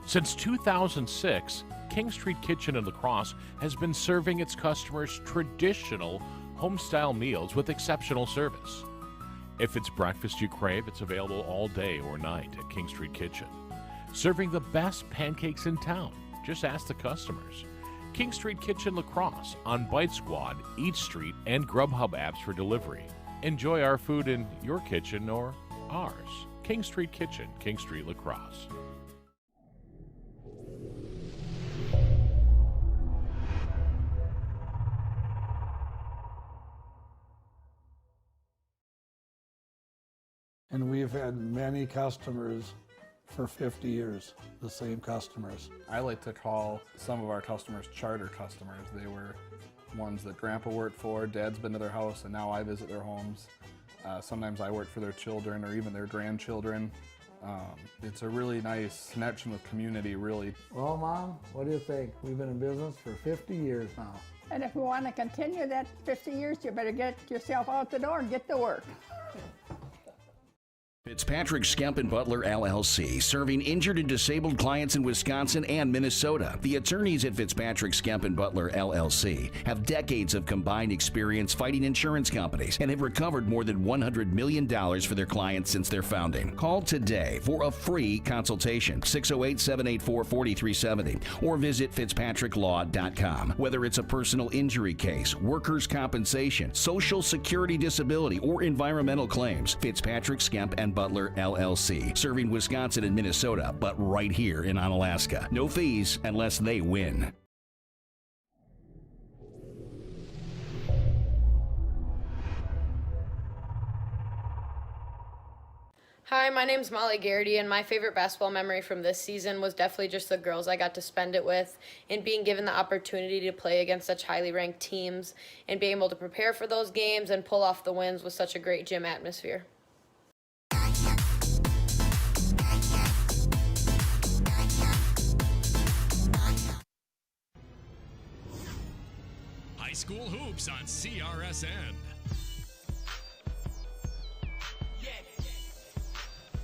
Since 2006, King Street Kitchen in La Crosse has been serving its customers traditional home-style meals with exceptional service. If it's breakfast you crave, it's available all day or night at King Street Kitchen. Serving the best pancakes in town. Just ask the customers. King Street Kitchen La Crosse on Bite Squad, Eat Street, and Grubhub apps for delivery. Enjoy our food in your kitchen or ours. King Street Kitchen, King Street La Crosse. And we've had many customers for 50 years, the same customers. I like to call some of our customers charter customers. They were ones that Grandpa worked for, Dad's been to their house, and now I visit their homes. Sometimes I work for their children or even their grandchildren. It's a really nice connection with community, really. Well, Mom, what do you think? We've been in business for 50 years now. And if we want to continue that 50 years, you better get yourself out the door and get to work. Fitzpatrick Skemp and Butler LLC, serving injured and disabled clients in Wisconsin and Minnesota. The attorneys at Fitzpatrick Skemp and Butler LLC have decades of combined experience fighting insurance companies and have recovered more than $100 million for their clients since their founding. Call today for a free consultation, 608-784-4370, or visit fitzpatricklaw.com. Whether it's a personal injury case, workers' compensation, social security disability, or environmental claims, Fitzpatrick Skemp and Butler LLC, serving Wisconsin and Minnesota, but right here in Onalaska. No fees unless they win. Hi, my name's Molly Garrity, and my favorite basketball memory from this season was definitely just the girls I got to spend it with and being given the opportunity to play against such highly ranked teams and being able to prepare for those games and pull off the wins with such a great gym atmosphere. High School Hoops on CRSN.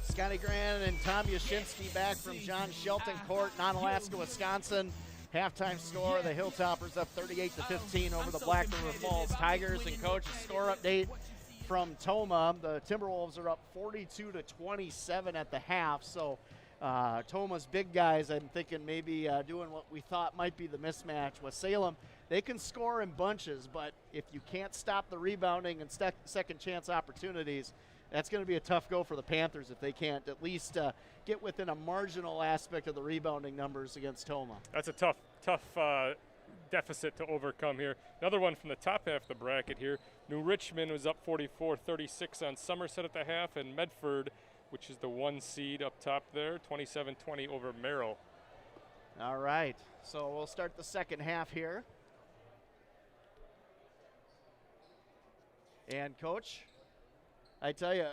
Scotty Gran Tom Yashinsky back from John Shelton Court in Onalaska, Wisconsin. Halftime score, the Hilltoppers up 38-15 over the Black River Falls Tigers. And coach, a score update from Tomah. The Timberwolves are up 42-27 at the half. So Tomah's big guys, I'm thinking maybe doing what we thought might be the mismatch with Salem. They can score in bunches, but if you can't stop the rebounding and second chance opportunities, that's going to be a tough go for the Panthers if they can't at least get within a marginal aspect of the rebounding numbers against Tomah. That's a tough deficit to overcome here. Another one from the top half of the bracket here. New Richmond was up 44-36 on Somerset at the half, and Medford, which is the 1 seed up top there, 27-20 over Merrill. All right, so we'll start the second half here. And coach, I tell you,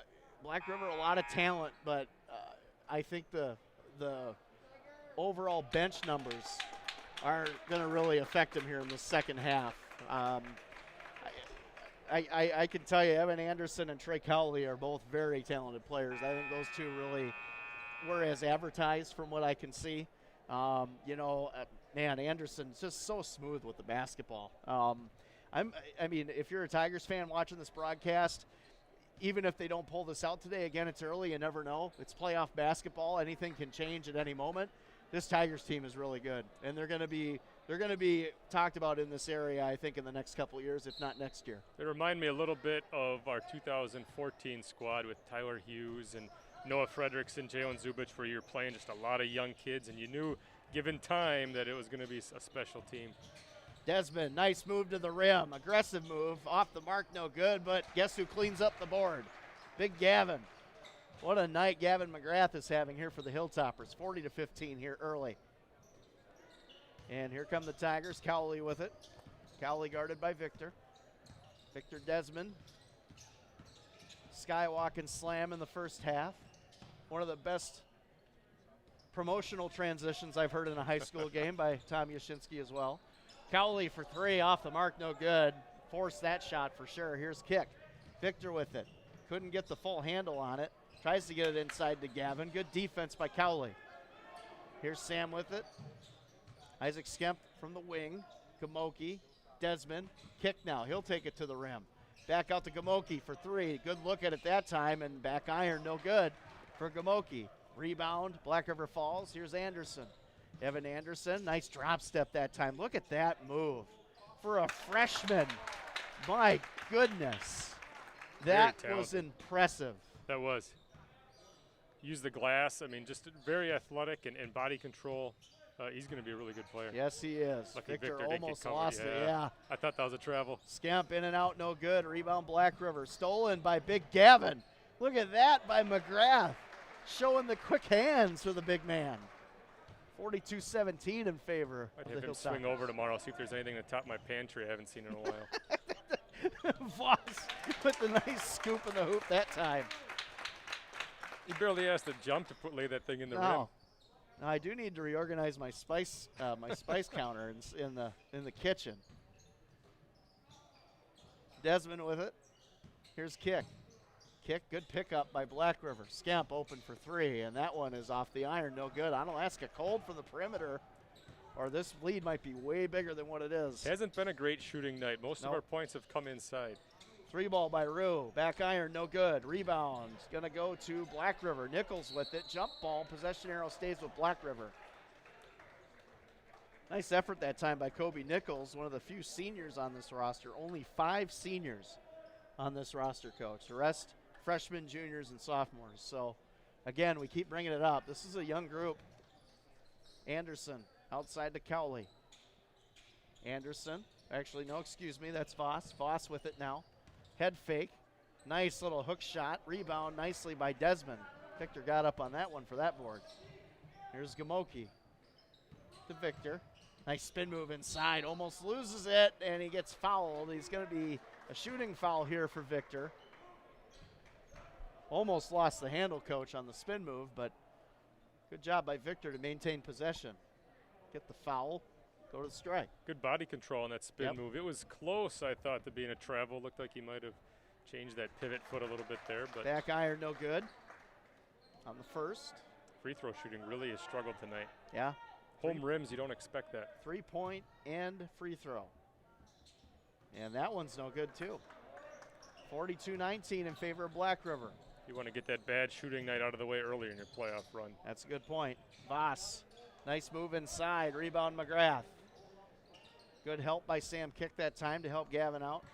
Black River, a lot of talent, but I think the overall bench numbers are going to really affect them here in the second half. I can tell you, Evan Anderson and Trey Cowley are both very talented players. I think those two really were as advertised from what I can see. Man, Anderson's just so smooth with the basketball. I mean, if you're a Tigers fan watching this broadcast, even if they don't pull this out today, again, it's early, you never know. It's playoff basketball. Anything can change at any moment. This Tigers team is really good, and they're going to be talked about in this area, I think, in the next couple of years, if not next year. They remind me a little bit of our 2014 squad with Tyler Hughes and Noah Frederickson, Jalen Zubich, where you're playing just a lot of young kids, and you knew, given time, that it was going to be a special team. Desmond, nice move to the rim. Aggressive move. Off the mark, no good, but guess who cleans up the board? Big Gavin. What a night Gavin McGrath is having here for the Hilltoppers. 40-15 here early. And here come the Tigers. Cowley with it. Cowley guarded by Victor. Victor Desmond. Skywalking slam in the first half. One of the best promotional transitions I've heard in a high school game by Tom Yashinsky as well. Cowley for three, off the mark, no good. Forced that shot for sure. Here's kick. Victor with it. Couldn't get the full handle on it. Tries to get it inside to Gavin. Good defense by Cowley. Here's Sam with it. Isaac Skemp from the wing. Gamoki, Desmond. Kick now. He'll take it to the rim. Back out to Gamoki for three. Good look at it that time, and back iron, no good for Gamoki. Rebound, Black River Falls. Here's Anderson. Evan Anderson, nice drop step that time. Look at that move for a freshman. My goodness. That was impressive. That was. Use the glass. I mean, just very athletic and body control. He's going to be a really good player. Yes, he is. Lucky Victor didn't almost get covered. lost it, yeah. I thought that was a travel. Scamp in and out, no good. Rebound, Black River. Stolen by Big Gavin. Look at that by McGrath. Showing the quick hands for the big man. 42-17 in favor I'd of the have him Hilltoppers. swing over tomorrow, see if there's anything in the top of my pantry I haven't seen in a while. Voss with the nice scoop in the hoop that time. He barely has to jump to lay that thing in the rim. Now, I do need to reorganize my spice counter in the kitchen. Desmond with it. Here's kick. Kick, good pickup by Black River. Scamp open for three, and that one is off the iron, no good. Onalaska cold from the perimeter, or this lead might be way bigger than what it is. Hasn't been a great shooting night. Most of our points have come inside. Three ball by Rue. Back iron, no good. Rebound, gonna go to Black River. Nichols with it. Jump ball, possession arrow stays with Black River. Nice effort that time by Kobe Nichols, one of the few seniors on this roster. Only 5 seniors on this roster, coach. The rest, freshmen, juniors, and sophomores. So, again, we keep bringing it up. This is a young group. Anderson outside to Cowley. Anderson, actually, no, excuse me, that's Voss. Voss with it now. Head fake. Nice little hook shot. Rebound nicely by Desmond. Victor got up on that one for that board. Here's Gamoki to Victor. Nice spin move inside. Almost loses it, and he gets fouled. He's going to be a shooting foul here for Victor. Almost lost the handle, coach, on the spin move, but good job by Victor to maintain possession. Get the foul. go to the strike. Good body control on that spin Yep. move. It was close, I thought, to being a travel. Looked like he might have changed that pivot foot a little bit there. But Back iron, no good on the first. free throw shooting really has struggled tonight. Yeah. Home rims, you don't expect that. 3-point and free throw. And that one's no good, too. 42-19 in favor of Black River. You want to get that bad shooting night out of the way earlier in your playoff run. That's a good point. Voss, nice move inside. Rebound McGrath. Good help by Sam Kick that time to help Gavin out.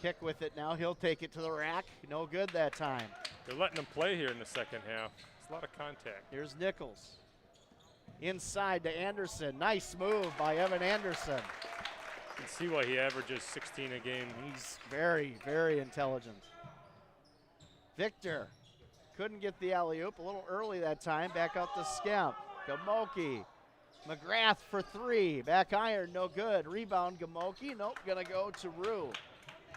Kick with it now. He'll take it to the rack. No good that time. They're letting them play here in the second half. It's a lot of contact. Here's Nichols. Inside to Anderson. Nice move by Evan Anderson. You can see why he averages 16 a game. He's very, very intelligent. Victor couldn't get the alley-oop. A little early that time. Back out to Skemp. Gamoki. McGrath for three. Back iron, no good. Rebound, Gamoki. Nope, gonna go to Rue.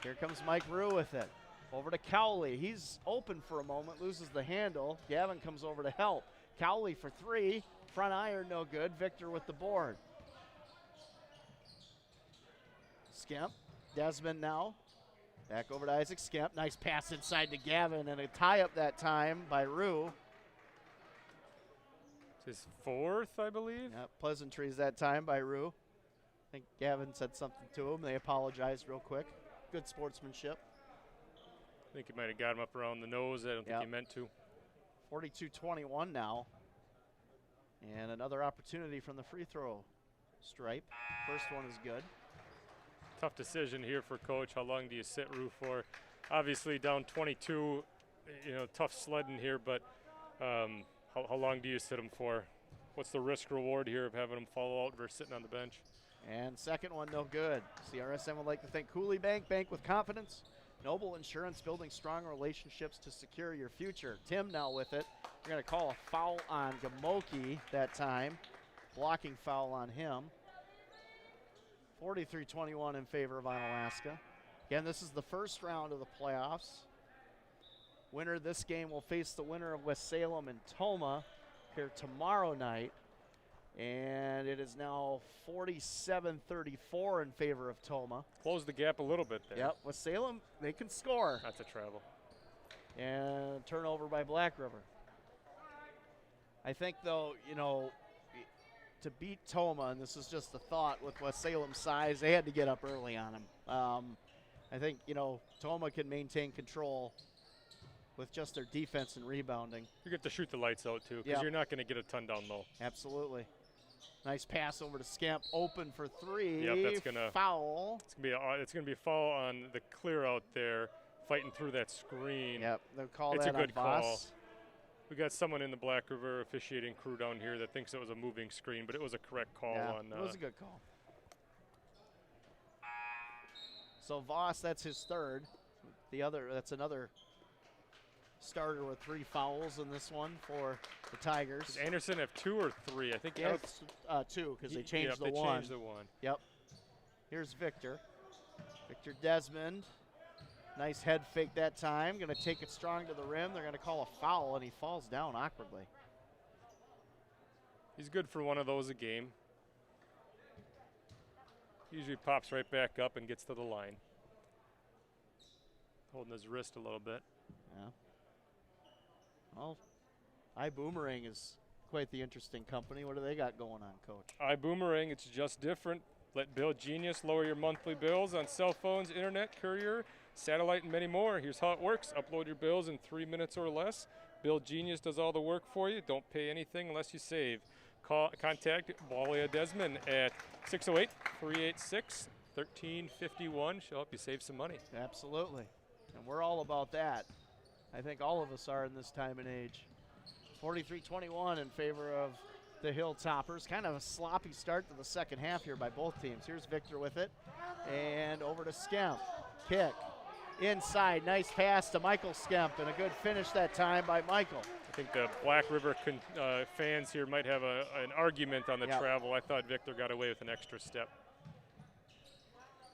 Here comes Mike Rue with it. Over to Cowley. He's open for a moment, loses the handle. Gavin comes over to help. Cowley for three. Front iron, no good. Victor with the board. Skemp. Desmond now. Back over to Isaac Skemp. Nice pass inside to Gavin, and a tie-up that time by Rue. It's his fourth, I believe. Yeah, pleasantries that time by Rue. I think Gavin said something to him. They apologized real quick. Good sportsmanship. I think he might have got him up around the nose. I don't think he meant to. 42-21 now. And another opportunity from the free throw stripe. First one is good. Tough decision here for Coach. How long do you sit Rue for? Obviously down 22, tough sledding here, but how long do you sit him for? What's the risk reward here of having him follow out versus sitting on the bench? And second one, no good. CRSM would like to thank Cooley Bank, bank with confidence. Noble Insurance, building strong relationships to secure your future. Tim now with it. We're going to call a foul on Gamoki that time. Blocking foul on him. 43-21 in favor of Onalaska. Again, this is the first round of the playoffs. Winner of this game will face the winner of West Salem and Toma here tomorrow night. And it is now 47-34 in favor of Toma. Close the gap a little bit there. Yep, West Salem, they can score. That's a travel. And turnover by Black River. I think, though, to beat Toma, and this is just a thought with West Salem's size, they had to get up early on him. I think, Toma can maintain control with just their defense and rebounding. You get to shoot the lights out, too, because you're not going to get a ton down low. Absolutely. Nice pass over to Scamp, open for three. Yep, that's gonna foul. It's gonna be a foul on the clear out there, fighting through that screen. Yep, they'll call it's that a good on call. Voss. We got someone in the Black River officiating crew down here that thinks it was a moving screen, but it was a correct call. It was a good call. So Voss, that's his third. That's another starter with 3 fouls in this one for the Tigers. Does Anderson have 2 or 3? I think it's 2 because they changed the one. Changed the one. Yep. Here's Victor. Victor Desmond. Nice head fake that time. Going to take it strong to the rim. They're going to call a foul, and he falls down awkwardly. He's good for one of those a game. Usually pops right back up and gets to the line. Holding his wrist a little bit. Yeah. Well, iBoomerang is quite the interesting company. What do they got going on, Coach? iBoomerang, it's just different. Let Bill Genius lower your monthly bills on cell phones, internet, courier, satellite, and many more. Here's how it works. Upload your bills in 3 minutes or less. Bill Genius does all the work for you. Don't pay anything unless you save. Contact WIAA Desmond at 608-386-1351. She'll help you save some money. Absolutely. And we're all about that. I think all of us are in this time and age. 43-21 in favor of the Hilltoppers. Kind of a sloppy start to the second half here by both teams. Here's Victor with it. And over to Skemp. Kick. Inside. Nice pass to Michael Skemp. And a good finish that time by Michael. I think the Black River fans here might have an argument on the travel. I thought Victor got away with an extra step.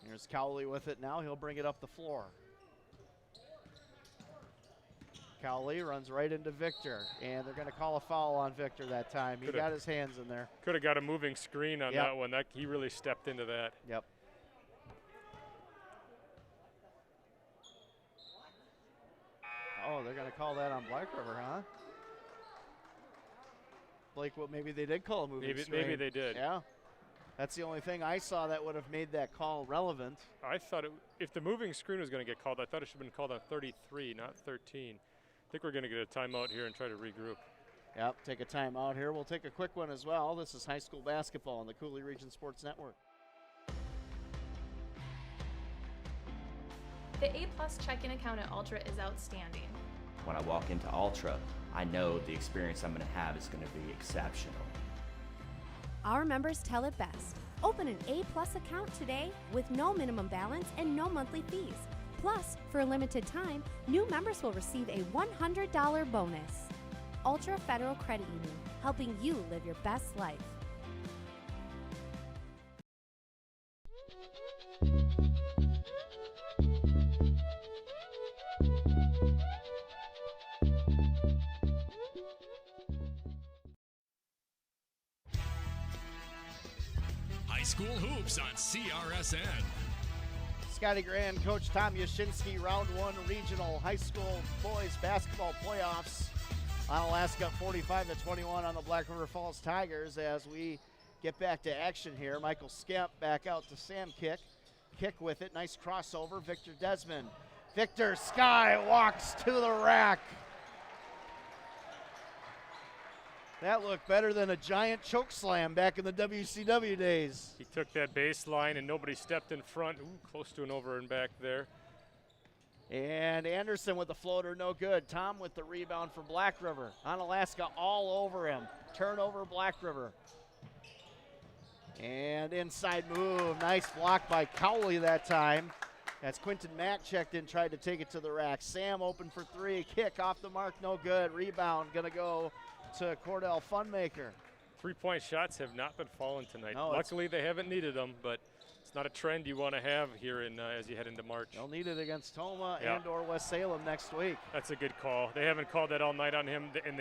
Here's Cowley with it now. He'll bring it up the floor. Cowley runs right into Victor, and they're going to call a foul on Victor that time. He got his hands in there. Could have got a moving screen on that one. He really stepped into that. Yep. Oh, they're going to call that on Black River, huh? Blake, well, maybe they did call a moving screen. Maybe they did. Yeah. That's the only thing I saw that would have made that call relevant. I thought if the moving screen was going to get called, I thought it should have been called on 33, not 13. I think we're going to get a timeout here and try to regroup. Yep, take a timeout here. We'll take a quick one as well. This is high school basketball on the Cooley Region Sports Network. The A-plus checking account at Ultra is outstanding. When I walk into Ultra, I know the experience I'm going to have is going to be exceptional. Our members tell it best. Open an A-plus account today with no minimum balance and no monthly fees. Plus, for a limited time, new members will receive a $100 bonus. Ultra Federal Credit Union, helping you live your best life. High school hoops on CRSN. Scotty Gran, Coach Tom Yashinsky, round one regional high school boys basketball playoffs. Onalaska 45-21 on the Black River Falls Tigers as we get back to action here. Michael Skemp back out to Sam Kick. Kick with it, nice crossover, Victor Desmond. Victor Sky walks to the rack. That looked better than a giant choke slam back in the WCW days. He took that baseline and nobody stepped in front. Ooh, close to an over and back there. And Anderson with the floater, no good. Tom with the rebound for Black River. Onalaska all over him. Turnover, Black River. And inside move, nice block by Cowley that time. As Quinton Mack checked in, tried to take it to the rack. Sam open for three, kick off the mark, no good. Rebound gonna go to Cordell Funmaker. 3-point shots have not been falling tonight. No, luckily they haven't needed them, but it's not a trend you want to have here in as you head into March. They'll need it against Toma and or West Salem next week. That's a good call. They haven't called that all night on him, and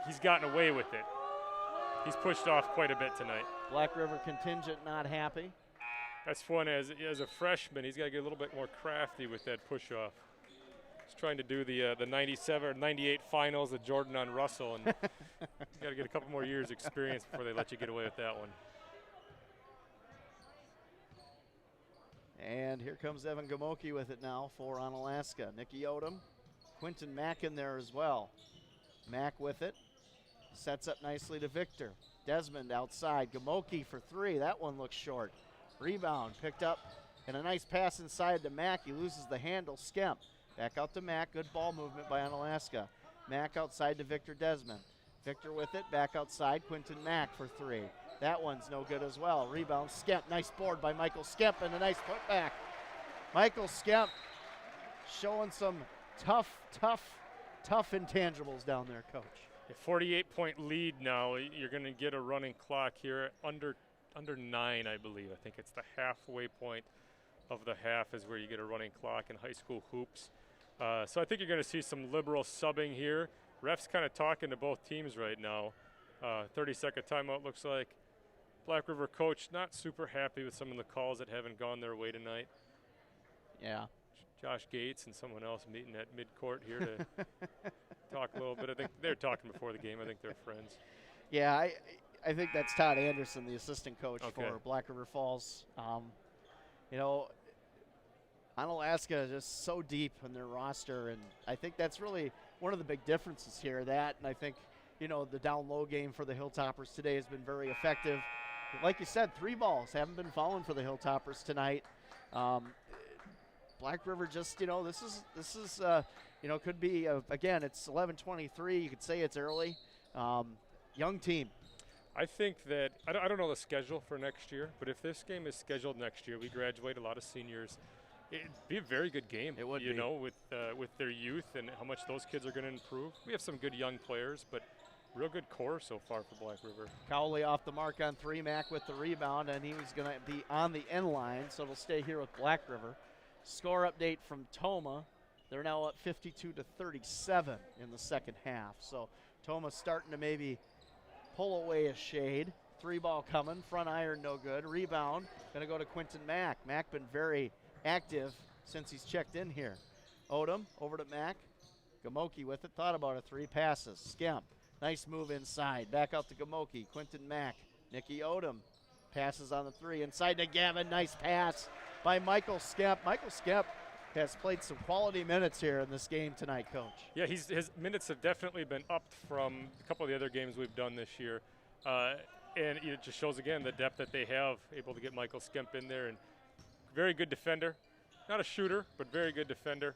he's gotten away with it. He's pushed off quite a bit tonight. Black River contingent not happy. That's one as a freshman. He's got to get a little bit more crafty with that push off. He's trying to do the 97 or 98 finals of Jordan on Russell, and he's got to get a couple more years experience before they let you get away with that one. And here comes Evan Gamoki with it now for Onalaska. Nicky Odom, Quinton Mack in there as well. Mack with it, sets up nicely to Victor. Desmond outside, Gamoki for three. That one looks short. Rebound picked up, and a nice pass inside to Mack. He loses the handle. Skemp back out to Mack. Good ball movement by Onalaska. Mack outside to Victor Desmond. Victor with it, back outside. Quinton Mack for three. That one's no good as well. Rebound, Skemp. Nice board by Michael Skemp and a nice putback. Michael Skemp showing some tough intangibles down there, Coach. A 48-point lead now. You're going to get a running clock here under 9, I believe. I think it's the halfway point of the half is where you get a running clock in high school hoops. So I think you're going to see some liberal subbing here. Refs kind of talking to both teams right now. 30-second timeout looks like. Black River coach not super happy with some of the calls that haven't gone their way tonight. Yeah. Josh Gates and someone else meeting at midcourt here to talk a little bit. I think they're talking before the game. I think they're friends. Yeah, I think that's Todd Anderson, the assistant coach for Black River Falls. You know, Onalaska is just so deep in their roster, and I think that's really one of the big differences here. That, and I think, you know, the down-low game for the Hilltoppers today has been very effective. Like you said, 3 balls haven't been falling for the Hilltoppers tonight. Black River just, you know, this is you know, could be, again, it's 11:23. You could say it's early. Young team. I think that, I don't know the schedule for next year, but if this game is scheduled next year, we graduate a lot of seniors. It'd be a very good game. It would be. Know, with their youth and how much those kids are going to improve. We have some good young players, but real good core so far for Black River. Cowley off the mark on 3, Mack with the rebound, and he was going to be on the end line, so it'll stay here with Black River. Score update from Toma. They're now up 52-37 in the second half. So Thomas starting to maybe pull away a shade. 3-ball coming, front iron no good. Rebound, gonna go to Quinton Mack. Mack been very active since he's checked in here. Odom over to Mack. Gamoki with it, thought about a 3, passes. Skemp, nice move inside. Back out to Gamoki, Quinton Mack. Nicky Odom passes on the 3, inside to Gavin, nice pass by Michael Skemp. Michael Skemp has played some quality minutes here in this game tonight, Coach. Yeah, his minutes have definitely been upped from a couple of the other games we've done this year. And it just shows, again, the depth that they have, able to get Michael Skemp in there. And very good defender. Not a shooter, but very good defender.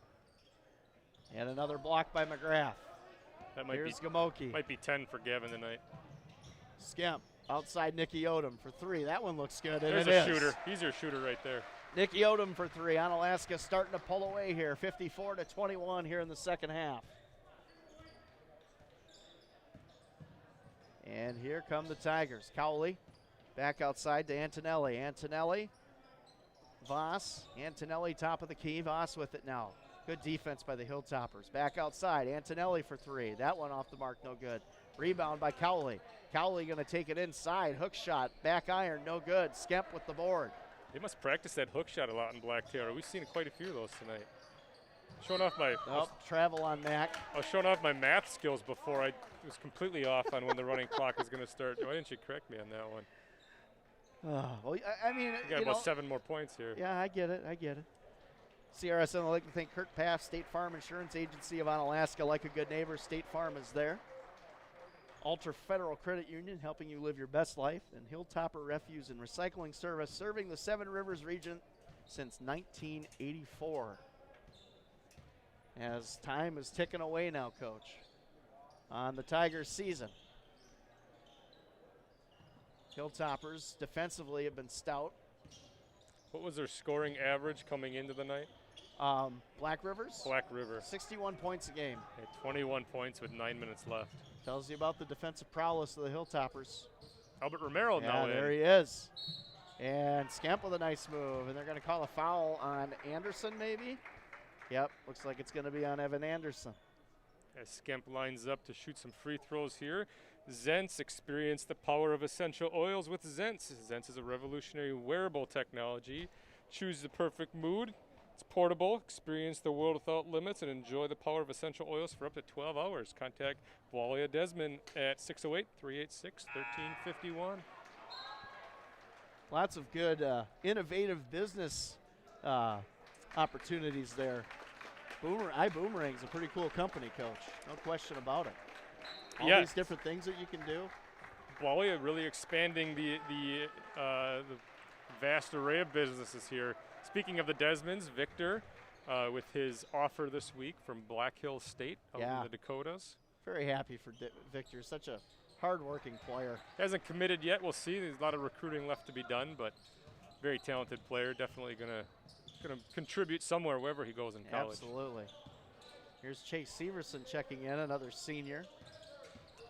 And another block by McGrath. That might Here's be Gamoki. Might be 10 for Gavin tonight. Skemp outside Nicky Odom for 3. That one looks good. There's and a shooter. He's your shooter right there. Nicky Odom for 3. Onalaska starting to pull away here. 54-21 here in the second half. And here come the Tigers. Cowley back outside to Antonelli. Antonelli, Voss. Antonelli top of the key. Voss with it now. Good defense by the Hilltoppers. Back outside. Antonelli for 3. That one off the mark, no good. Rebound by Cowley. Cowley going to take it inside. Hook shot. Back iron, no good. Skemp with the board. They must practice that hook shot a lot in Black Taylor. We've seen quite a few of those tonight. Showing off my travel on Mac. I was showing off my math skills before. I was completely off on when the running clock was going to start. Why didn't you correct me on that one? Well, I mean, you got about 7 more points here. Yeah, I get it. CRSN would like to thank Kirk Paff, State Farm Insurance Agency of Onalaska. Like a good neighbor, State Farm is there. Ultra Federal Credit Union, helping you live your best life. And Hilltopper Refuse and Recycling Service, serving the Seven Rivers region since 1984. As time is ticking away now, Coach, on the Tigers' season. Hilltoppers defensively have been stout. What was their scoring average coming into the night? Black Rivers? Black River. 61 points a game. Okay, 21 points with 9 minutes left. Tells you about the defensive prowess of the Hilltoppers. Albert Romero now there he is. And Scamp with a nice move. And they're going to call a foul on Anderson, maybe? Yep, looks like it's going to be on Evan Anderson. As Skemp lines up to shoot some free throws here. Zents, experience the power of essential oils with Zents. Zents is a revolutionary wearable technology. Choose the perfect mood. It's portable. Experience the world without limits and enjoy the power of essential oils for up to 12 hours. Contact WIAA Desmond at 608-386-1351. Lots of good innovative business opportunities there. iBoomerang's a pretty cool company, Coach. No question about it. All these different things that you can do. WIAA really expanding the vast array of businesses here. Speaking of the Desmonds, Victor with his offer this week from Black Hills State of the Dakotas. Very happy for Victor. Such a hard-working player. Hasn't committed yet. We'll see. There's a lot of recruiting left to be done, but very talented player. Definitely gonna contribute somewhere wherever he goes in college. Absolutely. Here's Chase Severson checking in, another senior.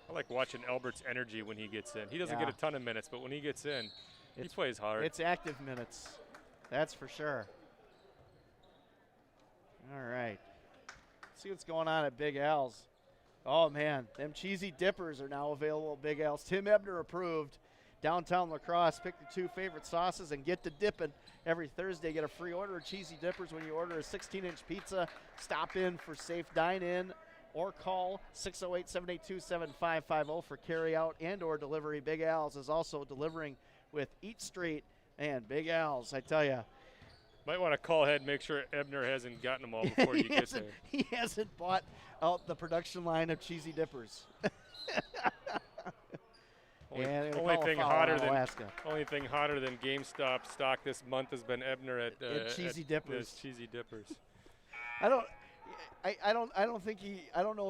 I like watching Albert's energy when he gets in. He doesn't get a ton of minutes, but when he gets in, he plays hard. It's active minutes. That's for sure. All right. Let's see what's going on at Big Al's. Oh, man. Them cheesy dippers are now available at Big Al's. Tim Ebner approved. Downtown La Crosse. Pick your 2 favorite sauces and get to dipping. Every Thursday, get a free order of cheesy dippers when you order a 16-inch pizza. Stop in for safe dine-in or call 608-782-7550 for carry-out and or delivery. Big Al's is also delivering with Eat Street and Big Al's, I tell you. Might want to call ahead and make sure Ebner hasn't gotten them all before you get there. He hasn't bought out the production line of cheesy dippers. Only thing hotter than GameStop stock this month has been Ebner at cheesy dippers. Cheesy dippers. I don't know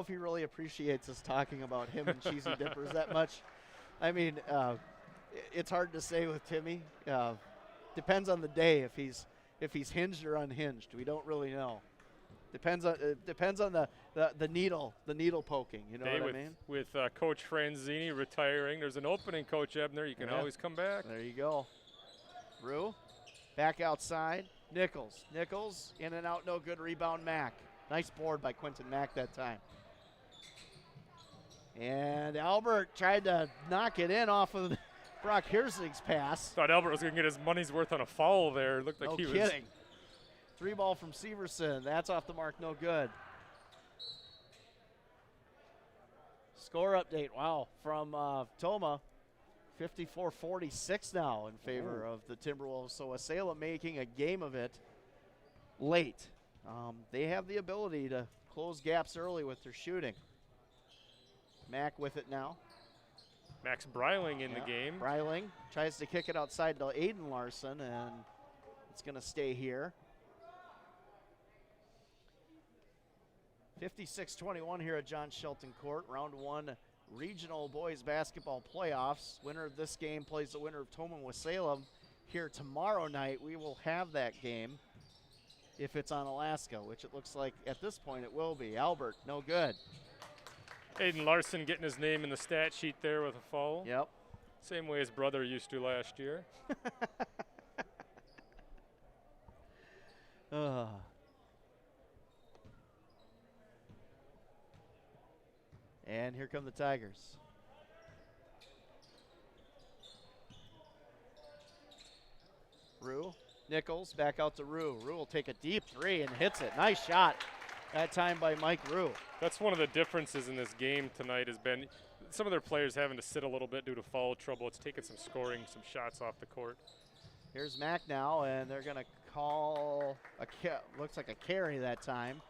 if he really appreciates us talking about him and cheesy dippers that much. I mean, it's hard to say with Timmy. Depends on the day if he's hinged or unhinged. We don't really know. Depends on the needle poking. You know what I mean? With Coach Franzini retiring, there's an opening, Coach Ebner. You can always come back. There you go. Rue, back outside. Nichols in and out, no good. Rebound Mack. Nice board by Quentin Mack that time. And Albert tried to knock it in off of Brock Hirsig's pass. Thought Albert was going to get his money's worth on a foul there. Looked like No he was. kidding. 3 ball from Severson. That's off the mark, no good. Score update, wow, from Toma. 54-46 now in favor of the Timberwolves. So Wasela making a game of it late. They have the ability to close gaps early with their shooting. Mack with it now. Max Breiling in the game. Breiling tries to kick it outside to Aiden Larson, and it's going to stay here. 56-21 here at John Shelton Court. Round 1 regional boys basketball playoffs. Winner of this game plays the winner of Toma with Salem. Here tomorrow night, we will have that game if it's on Alaska, which it looks like at this point it will be. Albert, no good. Aiden Larson getting his name in the stat sheet there with a foul. Yep. Same way his brother used to last year. And here come the Tigers. Rue, Nichols, back out to Rue. Rue will take a deep 3 and hits it. Nice shot that time by Mike Rue. That's one of the differences in this game tonight has been some of their players having to sit a little bit due to foul trouble. It's taken some scoring, some shots off the court. Here's Mack now, and they're going to call looks like a carry that time.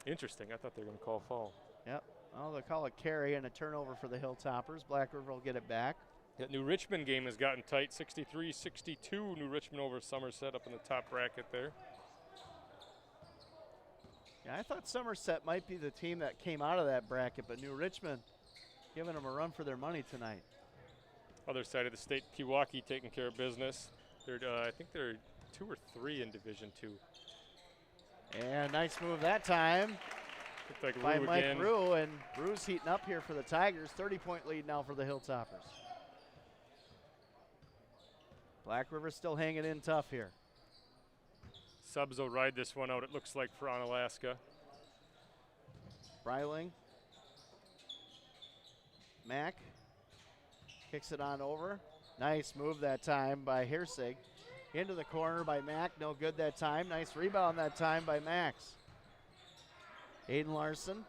Interesting. I thought they were going to call foul. Yep. Well, they'll call a carry and a turnover for the Hilltoppers. Black River will get it back. That New Richmond game has gotten tight, 63-62. New Richmond over Somerset up in the top bracket there. Yeah, I thought Somerset might be the team that came out of that bracket, but New Richmond giving them a run for their money tonight. Other side of the state, Pewaukee taking care of business. They're, I think they're 2 or 3 in Division II. And nice move that time. Like by Rue Mike again. Rue, and Rue's heating up here for the Tigers. 30-point lead now for the Hilltoppers. Black River still hanging in tough here. Subs will ride this one out, it looks like, for Onalaska. Breiling. Mack kicks it on over. Nice move that time by Hirsig. Into the corner by Mack, no good that time. Nice rebound that time by Max. Aiden Larson.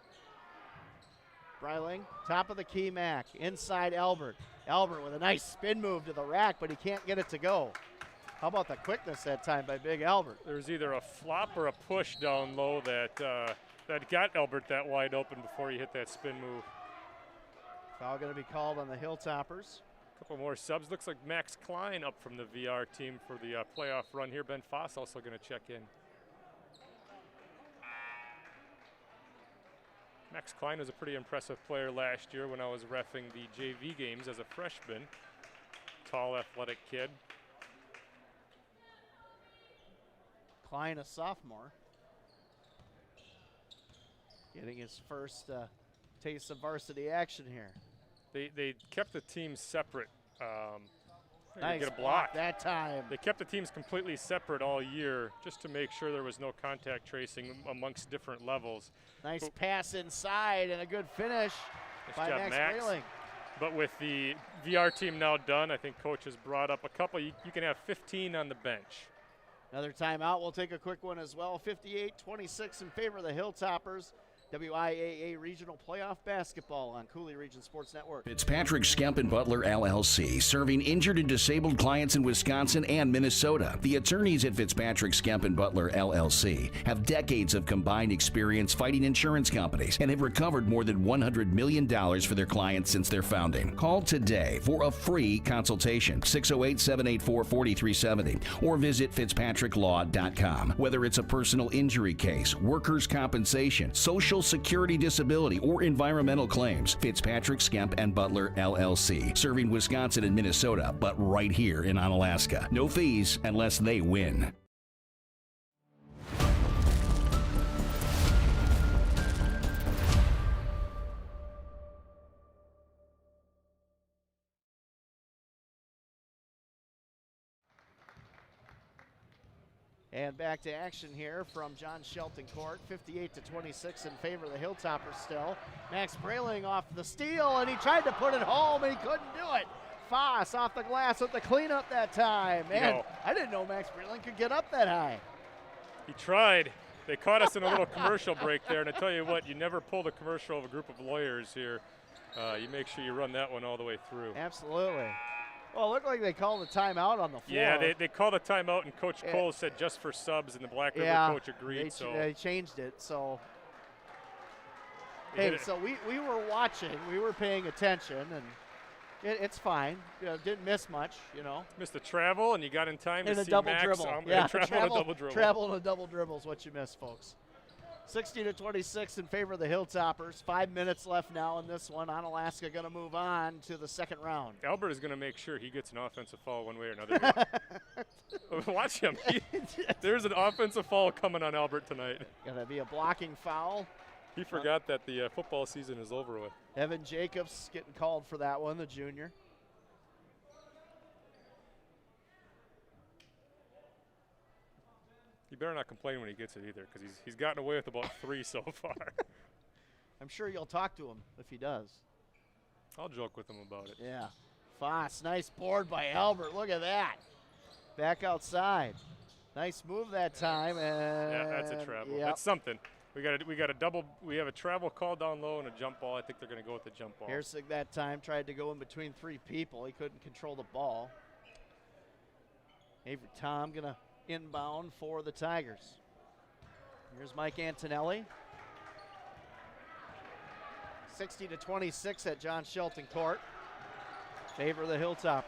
Breiling, top of the key, Mack. Inside Albert. Albert with a nice spin move to the rack, but he can't get it to go. How about the quickness that time by Big Albert? There's either a flop or a push down low that that got Albert that wide open before he hit that spin move. Foul going to be called on the Hilltoppers. A couple more subs. Looks like Max Klein up from the VR team for the playoff run here. Ben Foss also going to check in. Max Klein was a pretty impressive player last year when I was reffing the JV games as a freshman. Tall, athletic kid. Klein, a sophomore. Getting his first taste of varsity action here. They kept the teams separate. Nice get a block that time. They kept the teams completely separate all year just to make sure there was no contact tracing amongst different levels. Nice pass inside and a good finish by Max Breiling. But with the VR team now done, I think coach has brought up a couple. You can have 15 on the bench. Another timeout. We'll take a quick one as well. 58-26 in favor of the Hilltoppers. WIAA Regional Playoff Basketball on Cooley Region Sports Network. Fitzpatrick Skemp and Butler LLC, serving injured and disabled clients in Wisconsin and Minnesota. The attorneys at Fitzpatrick Skemp and Butler LLC have decades of combined experience fighting insurance companies and have recovered more than $100 million for their clients since their founding. Call today for a free consultation, 608-784-4370, or visit fitzpatricklaw.com. Whether it's a personal injury case, workers' compensation, social security disability, or environmental claims, Fitzpatrick Skemp and Butler LLC, serving Wisconsin and Minnesota, but right here in Onalaska. No fees unless they win. And back to action here from John Shelton Court, 58-26 in favor of the Hilltoppers still. Max Brayling off the steal, and he tried to put it home, and he couldn't do it. Foss off the glass with the cleanup that time. Man, I didn't know Max Brayling could get up that high. He tried. They caught us in a little commercial break there, and I tell you what, you never pull the commercial of a group of lawyers here. You make sure you run that one all the way through. Absolutely. Well, it looked like they called a timeout on the floor. Yeah, they called a timeout, and Coach Cole said just for subs, and the Black River coach agreed. They changed it. So, so we were watching, we were paying attention, and it's fine. Didn't miss much, Missed the travel, and you got in time to see double Max. Dribble. Travel and a double dribble. Travel and a double dribble is what you missed, folks. 60-26 in favor of the Hilltoppers. 5 minutes left now in this one. Onalaska going to move on to the second round. Albert is going to make sure he gets an offensive foul one way or another. Watch him. There's an offensive foul coming on Albert tonight. Going to be a blocking foul. He forgot that the football season is over with. Evan Jacobs getting called for that one, the junior. You better not complain when he gets it either, because he's gotten away with about 3 so far. I'm sure you'll talk to him if he does. I'll joke with him about it. Yeah. Foss, nice board by Albert. Look at that. Back outside. Nice move that time. And yeah, that's a travel. Yep. That's something. We got a double. We have a travel call down low and a jump ball. I think they're going to go with the jump ball. Hersig that time tried to go in between 3 people. He couldn't control the ball. Avery Tom going to inbound for the Tigers. Here's Mike Antonelli. 60-26 at John Shelton Court. Favor of the Hilltoppers.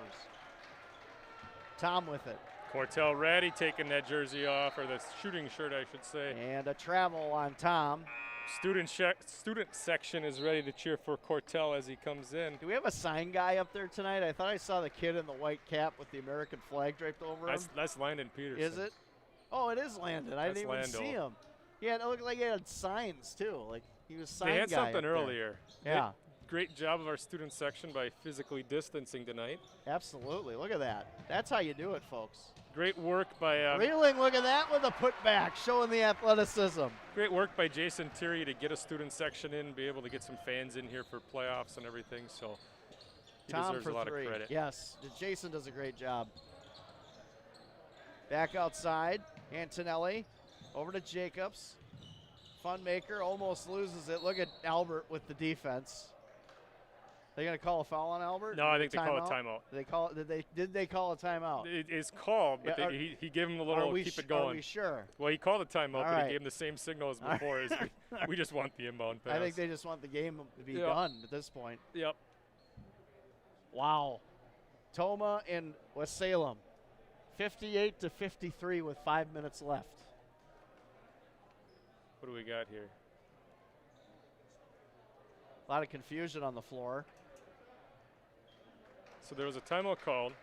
Tom with it. Cortell Ratty taking that jersey off, or the shooting shirt, I should say. And a travel on Tom. Student section is ready to cheer for Cortell as he comes in. Do we have a sign guy up there tonight? I thought I saw the kid in the white cap with the American flag draped over him. That's Landon Peterson. Is it? Oh, it is Landon. I didn't even see him. Yeah, it looked like he had signs too. Like he was sign guy. They had something earlier. Yeah. Great job of our student section by physically distancing tonight. Absolutely. Look at that. That's how you do it, folks. Great work by Reeling, look at that with a putback, showing the athleticism. Great work by Jason Thierry to get a student section in, be able to get some fans in here for playoffs and everything. So he deserves a lot of credit. Yes, Jason does a great job. Back outside, Antonelli over to Jacobs. Funmaker almost loses it. Look at Albert with the defense. They going to call a foul on Albert? No, I think they call a timeout. Did they call a timeout? It is called, but he gave him the little keep it going. Are we sure? Well, he called a timeout, but he gave him the same signal as before. We just want the inbound pass. I think they just want the game to be done at this point. Yep. Wow. Toma and West Salem, 58-53 with 5 minutes left. What do we got here? A lot of confusion on the floor. So there was a timeout called.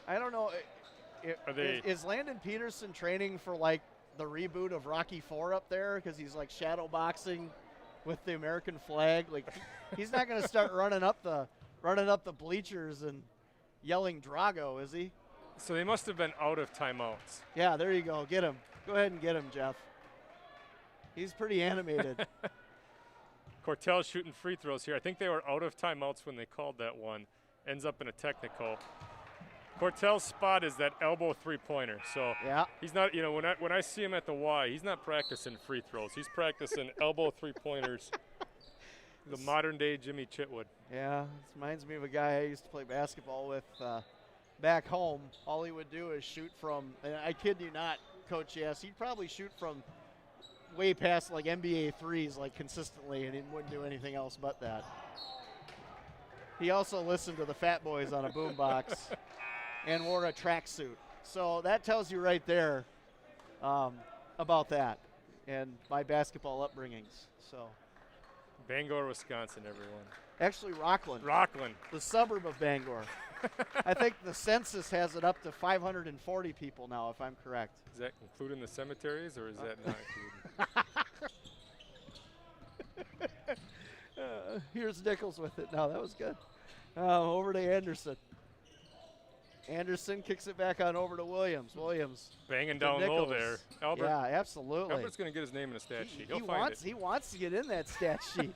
I don't know. Is Landon Peterson training for like the reboot of Rocky IV up there? Because he's like shadow boxing with the American flag. Like he's not going to start running up the bleachers and yelling Drago, is he? So they must have been out of timeouts. Yeah, there you go. Get him. Go ahead and get him, Jeff. He's pretty animated. Cortell shooting free throws here. I think they were out of timeouts when they called that one. Ends up in a technical. Cortell's spot is that elbow three-pointer. So he's not, when I see him at the Y, he's not practicing free throws. He's practicing elbow three-pointers. The modern-day Jimmy Chitwood. Yeah, this reminds me of a guy I used to play basketball with back home. All he would do is shoot from, and I kid you not, Coach, yes, he'd probably shoot from way past like NBA threes like consistently, and he wouldn't do anything else but that. He also listened to the Fat Boys on a boombox and wore a tracksuit. So that tells you right there about that and my basketball upbringings. So Bangor, Wisconsin, everyone. Actually, Rockland. Rockland. The suburb of Bangor. I think the census has it up to 540 people now, if I'm correct. Is that including the cemeteries, or is that not included? Here's Nichols with it. No, that was good. Over to Anderson. Anderson kicks it back on over to Williams. Williams banging to down low Nichols. there. Albert. Yeah, absolutely. Albert's going to get his name in a stat sheet. He He'll find it. He wants to get in that stat sheet.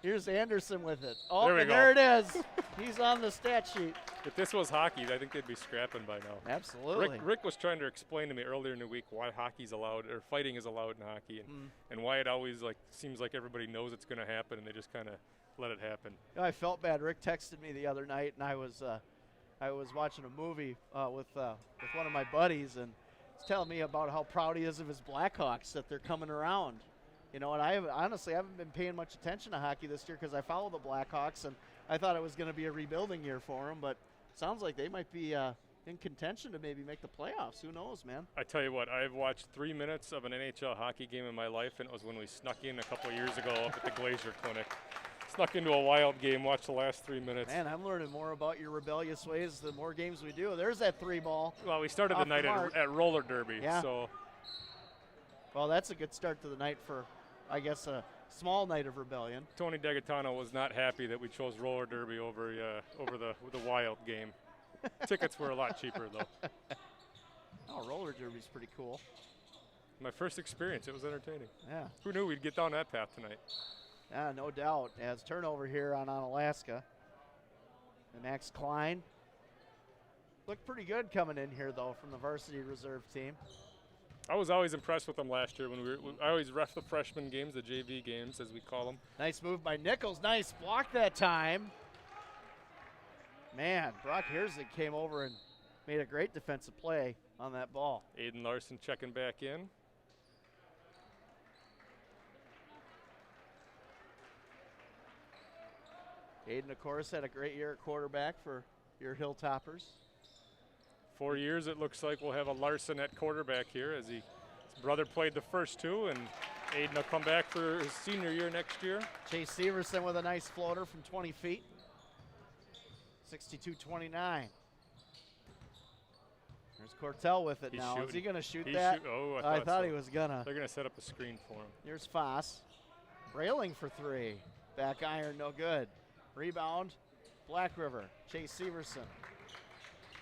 Here's Anderson with it. Oh, There we and go. there it is. He's on the stat sheet. If this was hockey, I think they'd be scrapping by now. Absolutely. Rick was trying to explain to me earlier in the week why hockey's allowed, or fighting is allowed in hockey, and why it always seems like everybody knows it's going to happen and they just kind of let it happen. You know, I felt bad. Rick texted me the other night, and I was watching a movie with one of my buddies, and he's telling me about how proud he is of his Blackhawks, that they're coming around. You know, and I honestly haven't been paying much attention to hockey this year because I follow the Blackhawks, and I thought it was going to be a rebuilding year for them, but sounds like they might be in contention to maybe make the playoffs. Who knows, man? I tell you what, I've watched 3 minutes of an NHL hockey game in my life, and it was when we snuck in a couple of years ago up at the Glacier Clinic. Snuck into a Wild game, watched the last 3 minutes. Man, I'm learning more about your rebellious ways the more games we do. There's that 3-ball. Well, we started the night at roller derby, yeah. so. Well, that's a good start to the night for, I guess, a small night of rebellion. Tony D'Agatano was not happy that we chose roller derby over the Wild game. Tickets were a lot cheaper, though. Oh, roller derby's pretty cool. My first experience. It was entertaining. Yeah. Who knew we'd get down that path tonight? Yeah, no doubt. As turnover here on Onalaska. And Max Klein looked pretty good coming in here, though, from the varsity reserve team. I was always impressed with them last year. I always ref the freshman games, the JV games, as we call them. Nice move by Nichols. Nice block that time. Man, Brock Herzig came over and made a great defensive play on that ball. Aiden Larson checking back in. Aiden, of course, had a great year at quarterback for your Hilltoppers. 4 years, it looks like we'll have a Larson at quarterback here, as his brother played the first two, and Aiden will come back for his senior year next year. Chase Severson with a nice floater from 20 feet. 62-29. There's Cortell with it now. Is he going to shoot that? Oh, I thought he was going to. They're going to set up a screen for him. Here's Foss. Railing for three. Back iron, no good. Rebound, Black River. Chase Severson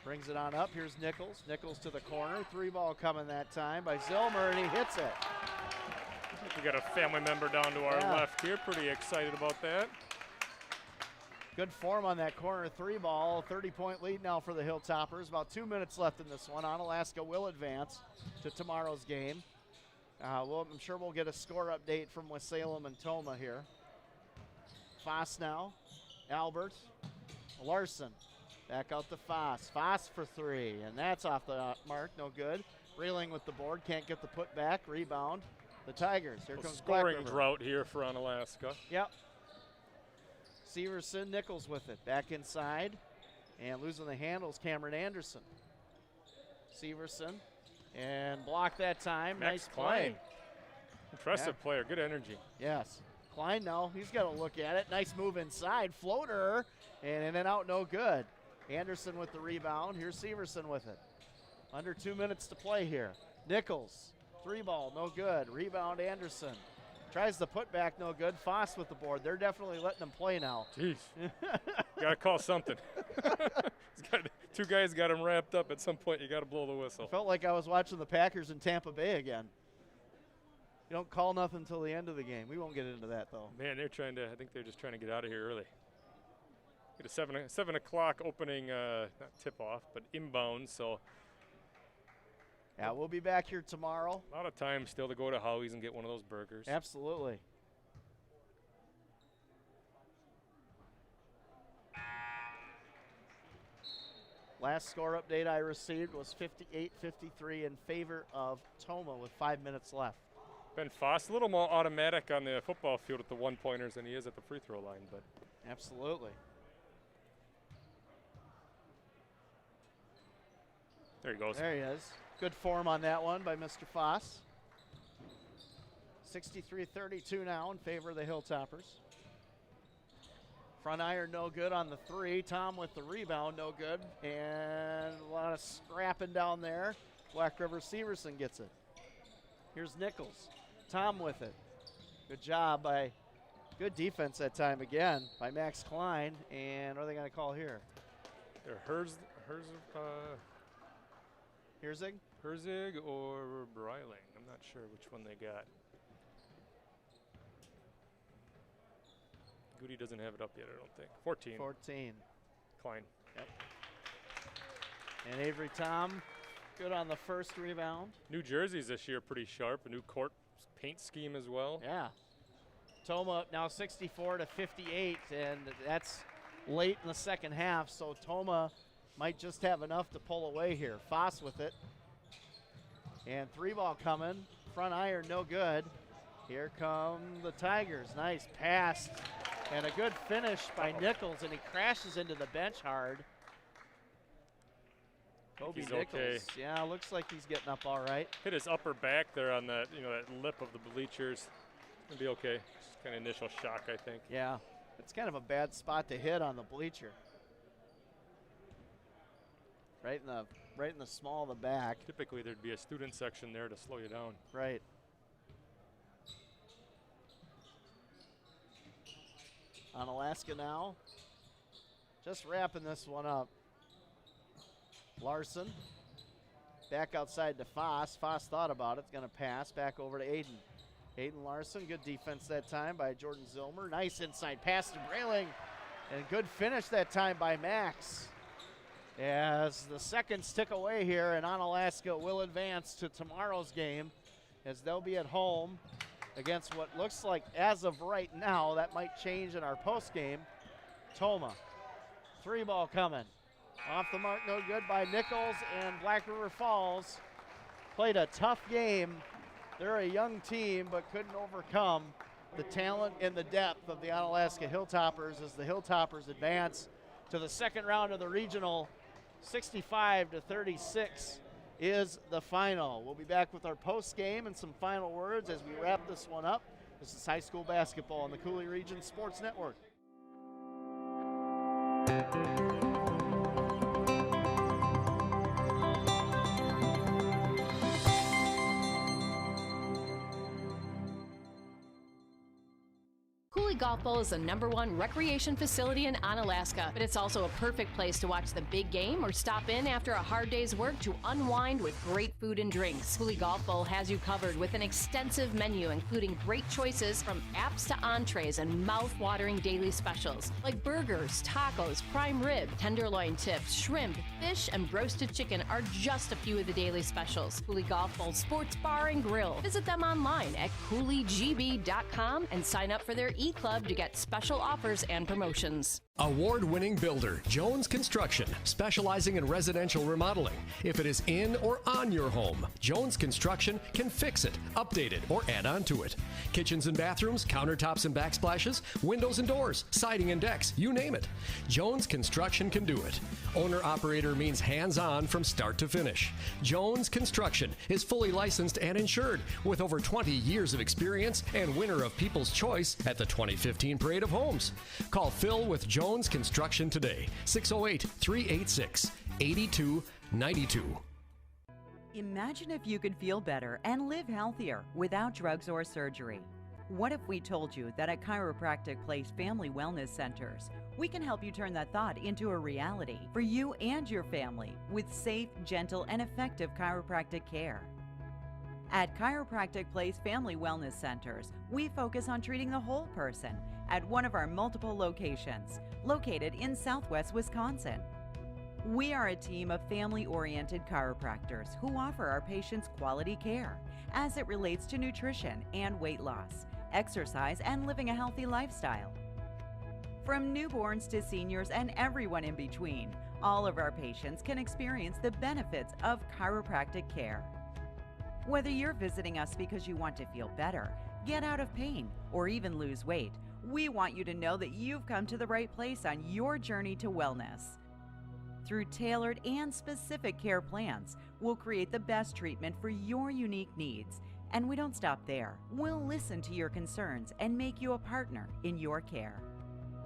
brings it on up. Here's Nichols. Nichols to the corner. 3-ball coming that time by Zilmer, and he hits it. We got a family member down to our left here. Pretty excited about that. Good form on that corner 3-ball. 30-point lead now for the Hilltoppers. About 2 minutes left in this one. Onalaska will advance to tomorrow's game. I'm sure we'll get a score update from West Salem and Toma here. Foss now. Albert. Larson. Back out to Foss. Foss for three, and that's off the mark. No good. Reeling with the board. Can't get the put back. Rebound. The Tigers. Here comes scoring Black River. drought here for Onalaska. Yep. Severson, Nichols with it. Back inside. And losing the handles, Cameron Anderson. Severson. And blocked that time. Max nice play. Klein. Impressive player. Good energy. Yes. Klein now, he's got to look at it. Nice move inside. Floater. And in and out, no good. Anderson with the rebound. Here's Severson with it. Under 2 minutes to play here. Nichols. 3-ball, no good. Rebound, Anderson. Tries the putback, no good. Foss with the board. They're definitely letting him play now. Jeez. Got to call something. Two guys got him wrapped up. At some point, you got to blow the whistle. I felt like I was watching the Packers in Tampa Bay again. You don't call nothing until the end of the game. We won't get into that, though. Man, I think they're just trying to get out of here early. Get a 7 o'clock opening, not tip-off, but inbound, so. Yeah, we'll be back here tomorrow. A lot of time still to go to Howie's and get one of those burgers. Absolutely. Last score update I received was 58-53 in favor of Toma with 5 minutes left. Ben Foss, a little more automatic on the football field at the one-pointers than he is at the free throw line, but. Absolutely. There he goes. There he is. Good form on that one by Mr. Foss. 63-32 now in favor of the Hilltoppers. Front iron no good on the three. Tom with the rebound, no good. And a lot of scrapping down there. Black River Severson gets it. Here's Nichols. Tom with it. Good job by, good defense that time again by Max Klein. And what are they going to call here? Herzig or Breiling. I'm not sure which one they got. Goody doesn't have it up yet, I don't think. 14. 14. Klein. Yep. And Avery Tom, good on the first rebound. New jerseys this year pretty sharp. A new court paint scheme as well. Yeah. Toma up now 64-58, and that's late in the second half, so Toma might just have enough to pull away here. Foss with it. And 3-ball coming. Front iron, no good. Here come the Tigers. Nice pass. And a good finish by Nichols, and he crashes into the bench hard. Kobe Nichols. Okay. Yeah, looks like he's getting up all right. Hit his upper back there on that, that lip of the bleachers. It'll be okay. Just kind of initial shock, I think. Yeah, it's kind of a bad spot to hit on the bleacher. Right in the small of the back. Typically, there'd be a student section there to slow you down. Right. Onalaska now, just wrapping this one up. Larson, back outside to Foss. Foss thought about it, going to pass back over to Aiden. Aiden Larson, good defense that time by Jordan Zilmer. Nice inside pass to Brayling, and good finish that time by Max. As the seconds tick away here, and Onalaska will advance to tomorrow's game as they'll be at home against what looks like, as of right now, that might change in our post game, Toma. 3-ball coming. Off the mark, no good by Nichols, and Black River Falls played a tough game. They're a young team, but couldn't overcome the talent and the depth of the Onalaska Hilltoppers as the Hilltoppers advance to the second round of the regional. 65-36 is the final. We'll be back with our post game and some final words as we wrap this one up. This is high school basketball on the Coulee Region Sports Network. Coulee Golf Bowl is the #1 recreation facility in Onalaska, but it's also a perfect place to watch the big game or stop in after a hard day's work to unwind with great food and drinks. Coulee Golf Bowl has you covered with an extensive menu, including great choices from apps to entrees and mouth-watering daily specials like burgers, tacos, prime rib, tenderloin tips, shrimp, fish, and roasted chicken are just a few of the daily specials. Coulee Golf Bowl Sports Bar and Grill. Visit them online at CooleyGB.com and sign up for their e-club to get special offers and promotions. Award-winning builder Jones Construction, specializing in residential remodeling. If it is in or on your home, Jones Construction can fix it, update it, or add on to it. Kitchens and bathrooms, countertops and backsplashes, windows and doors, siding and decks, you name it. Jones Construction can do it. Owner-operator means hands-on from start to finish. Jones Construction is fully licensed and insured with over 20 years of experience and winner of People's Choice at the 2015 Parade of Homes. Call Phil with Jones Construction today, 608-386-8292. Imagine if you could feel better and live healthier without drugs or surgery. What if we told you that at Chiropractic Place Family Wellness Centers, we can help you turn that thought into a reality for you and your family with safe, gentle, and effective chiropractic care? At Chiropractic Place Family Wellness Centers, we focus on treating the whole person at one of our multiple locations, located in Southwest Wisconsin. We are a team of family-oriented chiropractors who offer our patients quality care as it relates to nutrition and weight loss, exercise, and living a healthy lifestyle. From newborns to seniors and everyone in between, all of our patients can experience the benefits of chiropractic care. Whether you're visiting us because you want to feel better, get out of pain, or even lose weight, we want you to know that you've come to the right place on your journey to wellness. Through tailored and specific care plans, we'll create the best treatment for your unique needs. And we don't stop there. We'll listen to your concerns and make you a partner in your care.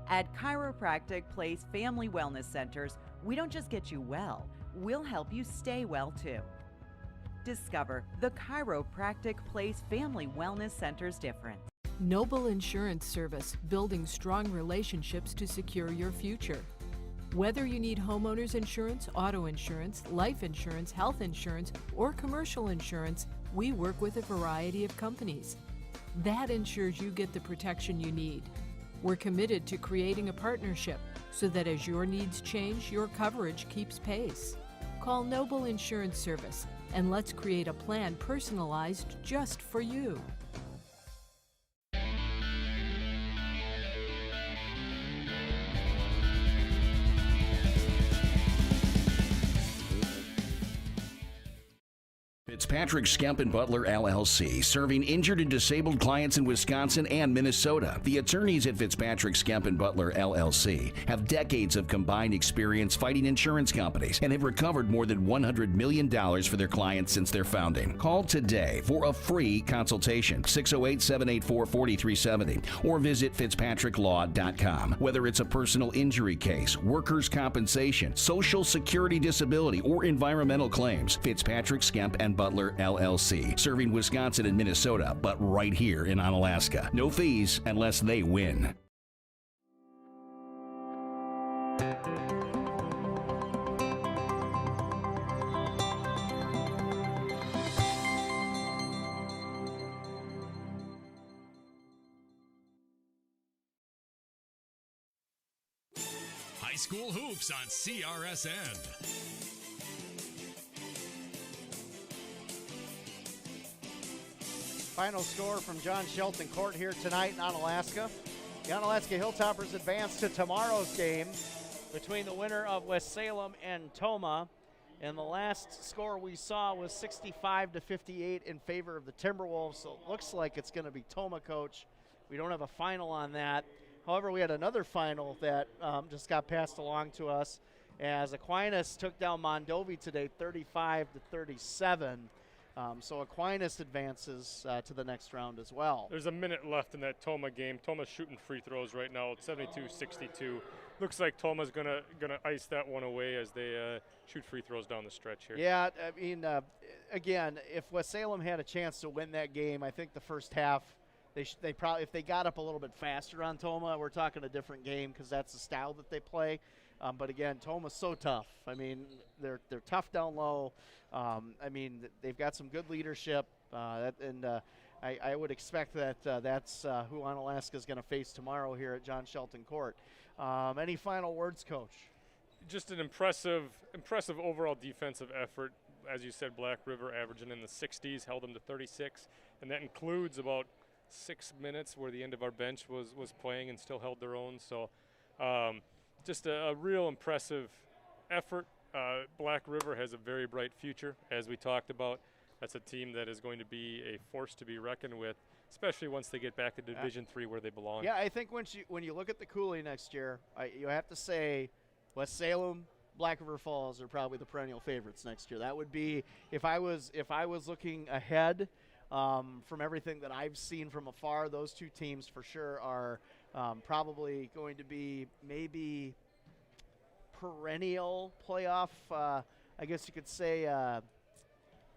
At Chiropractic Place Family Wellness Centers, we don't just get you well, we'll help you stay well too. Discover the Chiropractic Place Family Wellness Center's difference. Noble Insurance Service, building strong relationships to secure your future. Whether you need homeowners insurance, auto insurance, life insurance, health insurance, or commercial insurance, we work with a variety of companies. That ensures you get the protection you need. We're committed to creating a partnership so that as your needs change, your coverage keeps pace. Call Noble Insurance Service and let's create a plan personalized just for you. Fitzpatrick Skemp and Butler LLC, serving injured and disabled clients in Wisconsin and Minnesota. The attorneys at Fitzpatrick Skemp and Butler LLC have decades of combined experience fighting insurance companies and have recovered more than $100 million for their clients since their founding. Call today for a free consultation, 608-784-4370, or visit fitzpatricklaw.com. Whether it's a personal injury case, workers' compensation, social security disability, or environmental claims, Fitzpatrick Skemp and Butler LLC, serving Wisconsin and Minnesota, but right here in Onalaska. No fees unless they win. High school hoops on CRSN. Final score from John Shelton Court here tonight in Onalaska. The Onalaska Hilltoppers advance to tomorrow's game between the winner of West Salem and Tomah. And the last score we saw was 65-58 in favor of the Timberwolves. So it looks like it's going to be Tomah, Coach. We don't have a final on that. However, we had another final that just got passed along to us as Aquinas took down Mondovi today 35-37. So Aquinas advances to the next round as well. There's a minute left in that Tomah game. Tomah's shooting free throws right now at 72-62. Looks like Tomah's gonna ice that one away as they shoot free throws down the stretch here. Yeah, I mean, again, if West Salem had a chance to win that game, I think the first half they probably, if they got up a little bit faster on Tomah, we're talking a different game because that's the style that they play. But again, Tomah's so tough. I mean, they're tough down low. I mean, they've got some good leadership, I would expect that that's who Onalaska is going to face tomorrow here at John Shelton Court. Any final words, Coach? Just an impressive overall defensive effort. As you said, Black River averaging in the 60s, held them to 36, and that includes about 6 minutes where the end of our bench was playing and still held their own. So just a real impressive effort. Black River has a very bright future, as we talked about. That's a team that is going to be a force to be reckoned with, especially once they get back to Division III where they belong. Yeah, I think when you look at the Cooley next year, you have to say West Salem, Black River Falls are probably the perennial favorites next year. That would be, if I was looking ahead from everything that I've seen from afar, those two teams for sure are probably going to be maybe perennial playoff, I guess you could say,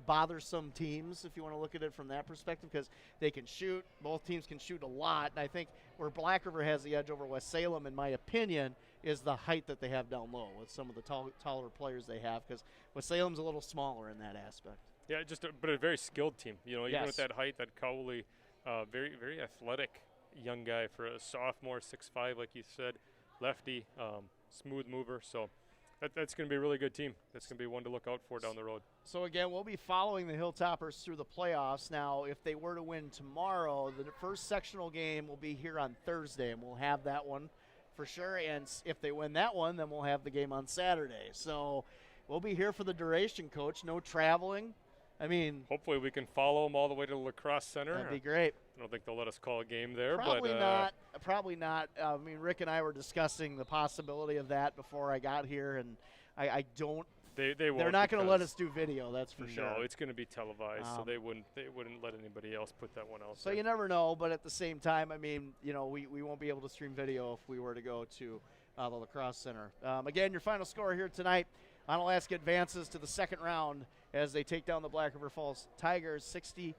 bothersome teams, if you want to look at it from that perspective, because they can shoot. Both teams can shoot a lot, and I think where Black River has the edge over West Salem, in my opinion, is the height that they have down low with some of the taller players they have, because West Salem's a little smaller in that aspect. Yeah, but a very skilled team. You know, even Yes. with that height, that Cowley, very, very athletic young guy for a sophomore, 6'5", like you said, lefty, smooth mover. So that's going to be a really good team. That's going to be one to look out for down the road. So again, we'll be following the Hilltoppers through the playoffs. Now, if they were to win tomorrow, the first sectional game will be here on Thursday, and we'll have that one for sure. And if they win that one, then we'll have the game on Saturday. So we'll be here for the duration, Coach. No traveling. I mean, hopefully we can follow them all the way to the lacrosse center. That'd be great. I don't think they'll let us call a game there. Probably but, not. Probably not. I mean, Rick and I were discussing the possibility of that before I got here, and I don't. They're not going to let us do video. That's for sure. No, it's going to be televised, so they wouldn't let anybody else put that one out. So you never know, but at the same time, I mean, you know, we won't be able to stream video if we were to go to the lacrosse center. Again, your final score here tonight: Onalaska advances to the second round as they take down the Black River Falls Tigers 65-36.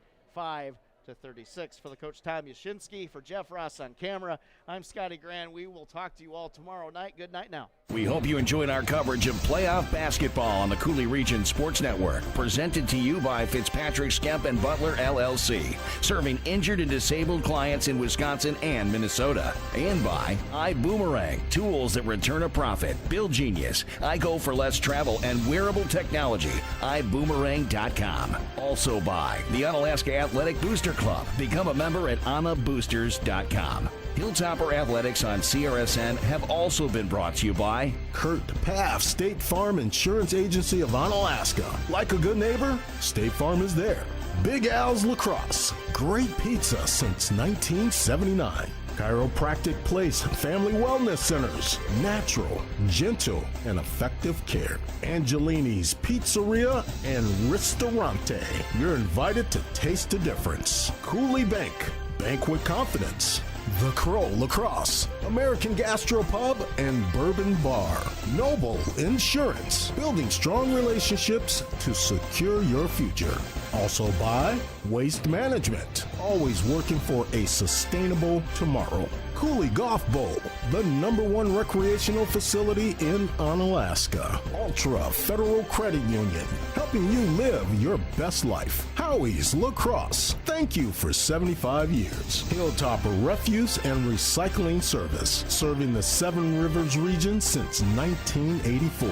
For the coach, Tom Yashinsky, for Jeff Ross on camera, I'm Scotty Gran. We will talk to you all tomorrow night. Good night now. We hope you enjoyed our coverage of playoff basketball on the Cooley Region Sports Network, presented to you by Fitzpatrick, Skemp, and Butler, LLC, serving injured and disabled clients in Wisconsin and Minnesota. And by iBoomerang, tools that return a profit, Bill Genius, I Go for Less Travel, and wearable technology, iBoomerang.com. Also by the Onalaska Athletic Booster Club. Become a member at OnaBoosters.com. Hilltopper Athletics on CRSN have also been brought to you by Kurt Paff, State Farm Insurance Agency of Onalaska. Like a good neighbor, State Farm is there. Big Al's Lacrosse, great pizza since 1979. Chiropractic Place Family Wellness Centers, natural, gentle, and effective care. Angelini's Pizzeria and Ristorante. You're invited to taste the difference. Cooley Bank, bank with confidence. The Crow Lacrosse, American Gastropub, and Bourbon Bar. Noble Insurance, building strong relationships to secure your future. Also by Waste Management, always working for a sustainable tomorrow. Cooley Golf Bowl, the #1 recreational facility in Onalaska. Ultra Federal Credit Union, helping you live your best life. Howie's Lacrosse, thank you for 75 years. Hilltopper Refuse and Recycling Service, serving the Seven Rivers region since 1984.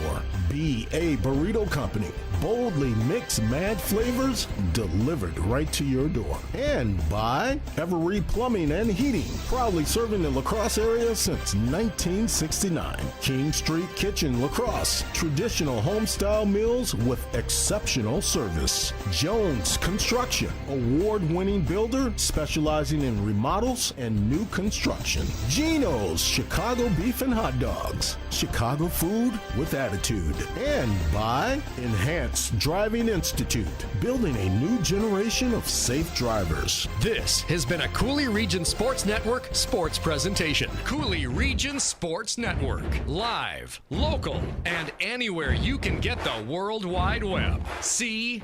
B.A. Burrito Company, boldly mix mad flavors delivered right to your door. And by Every Plumbing and Heating, proudly serving the La Crosse area since 1969. King Street Kitchen La Crosse, traditional home-style meals with exceptional service. Jones Construction, award-winning builder specializing in remodels and new construction. Geno's Chicago Beef and Hot Dogs, Chicago food with attitude. And by Enhanced Driving Institute, building a new generation of safe drivers. This has been a Cooley Region Sports Network sports presentation. Cooley Region Sports Network. Live, local, and anywhere you can get the World Wide Web. CRSN.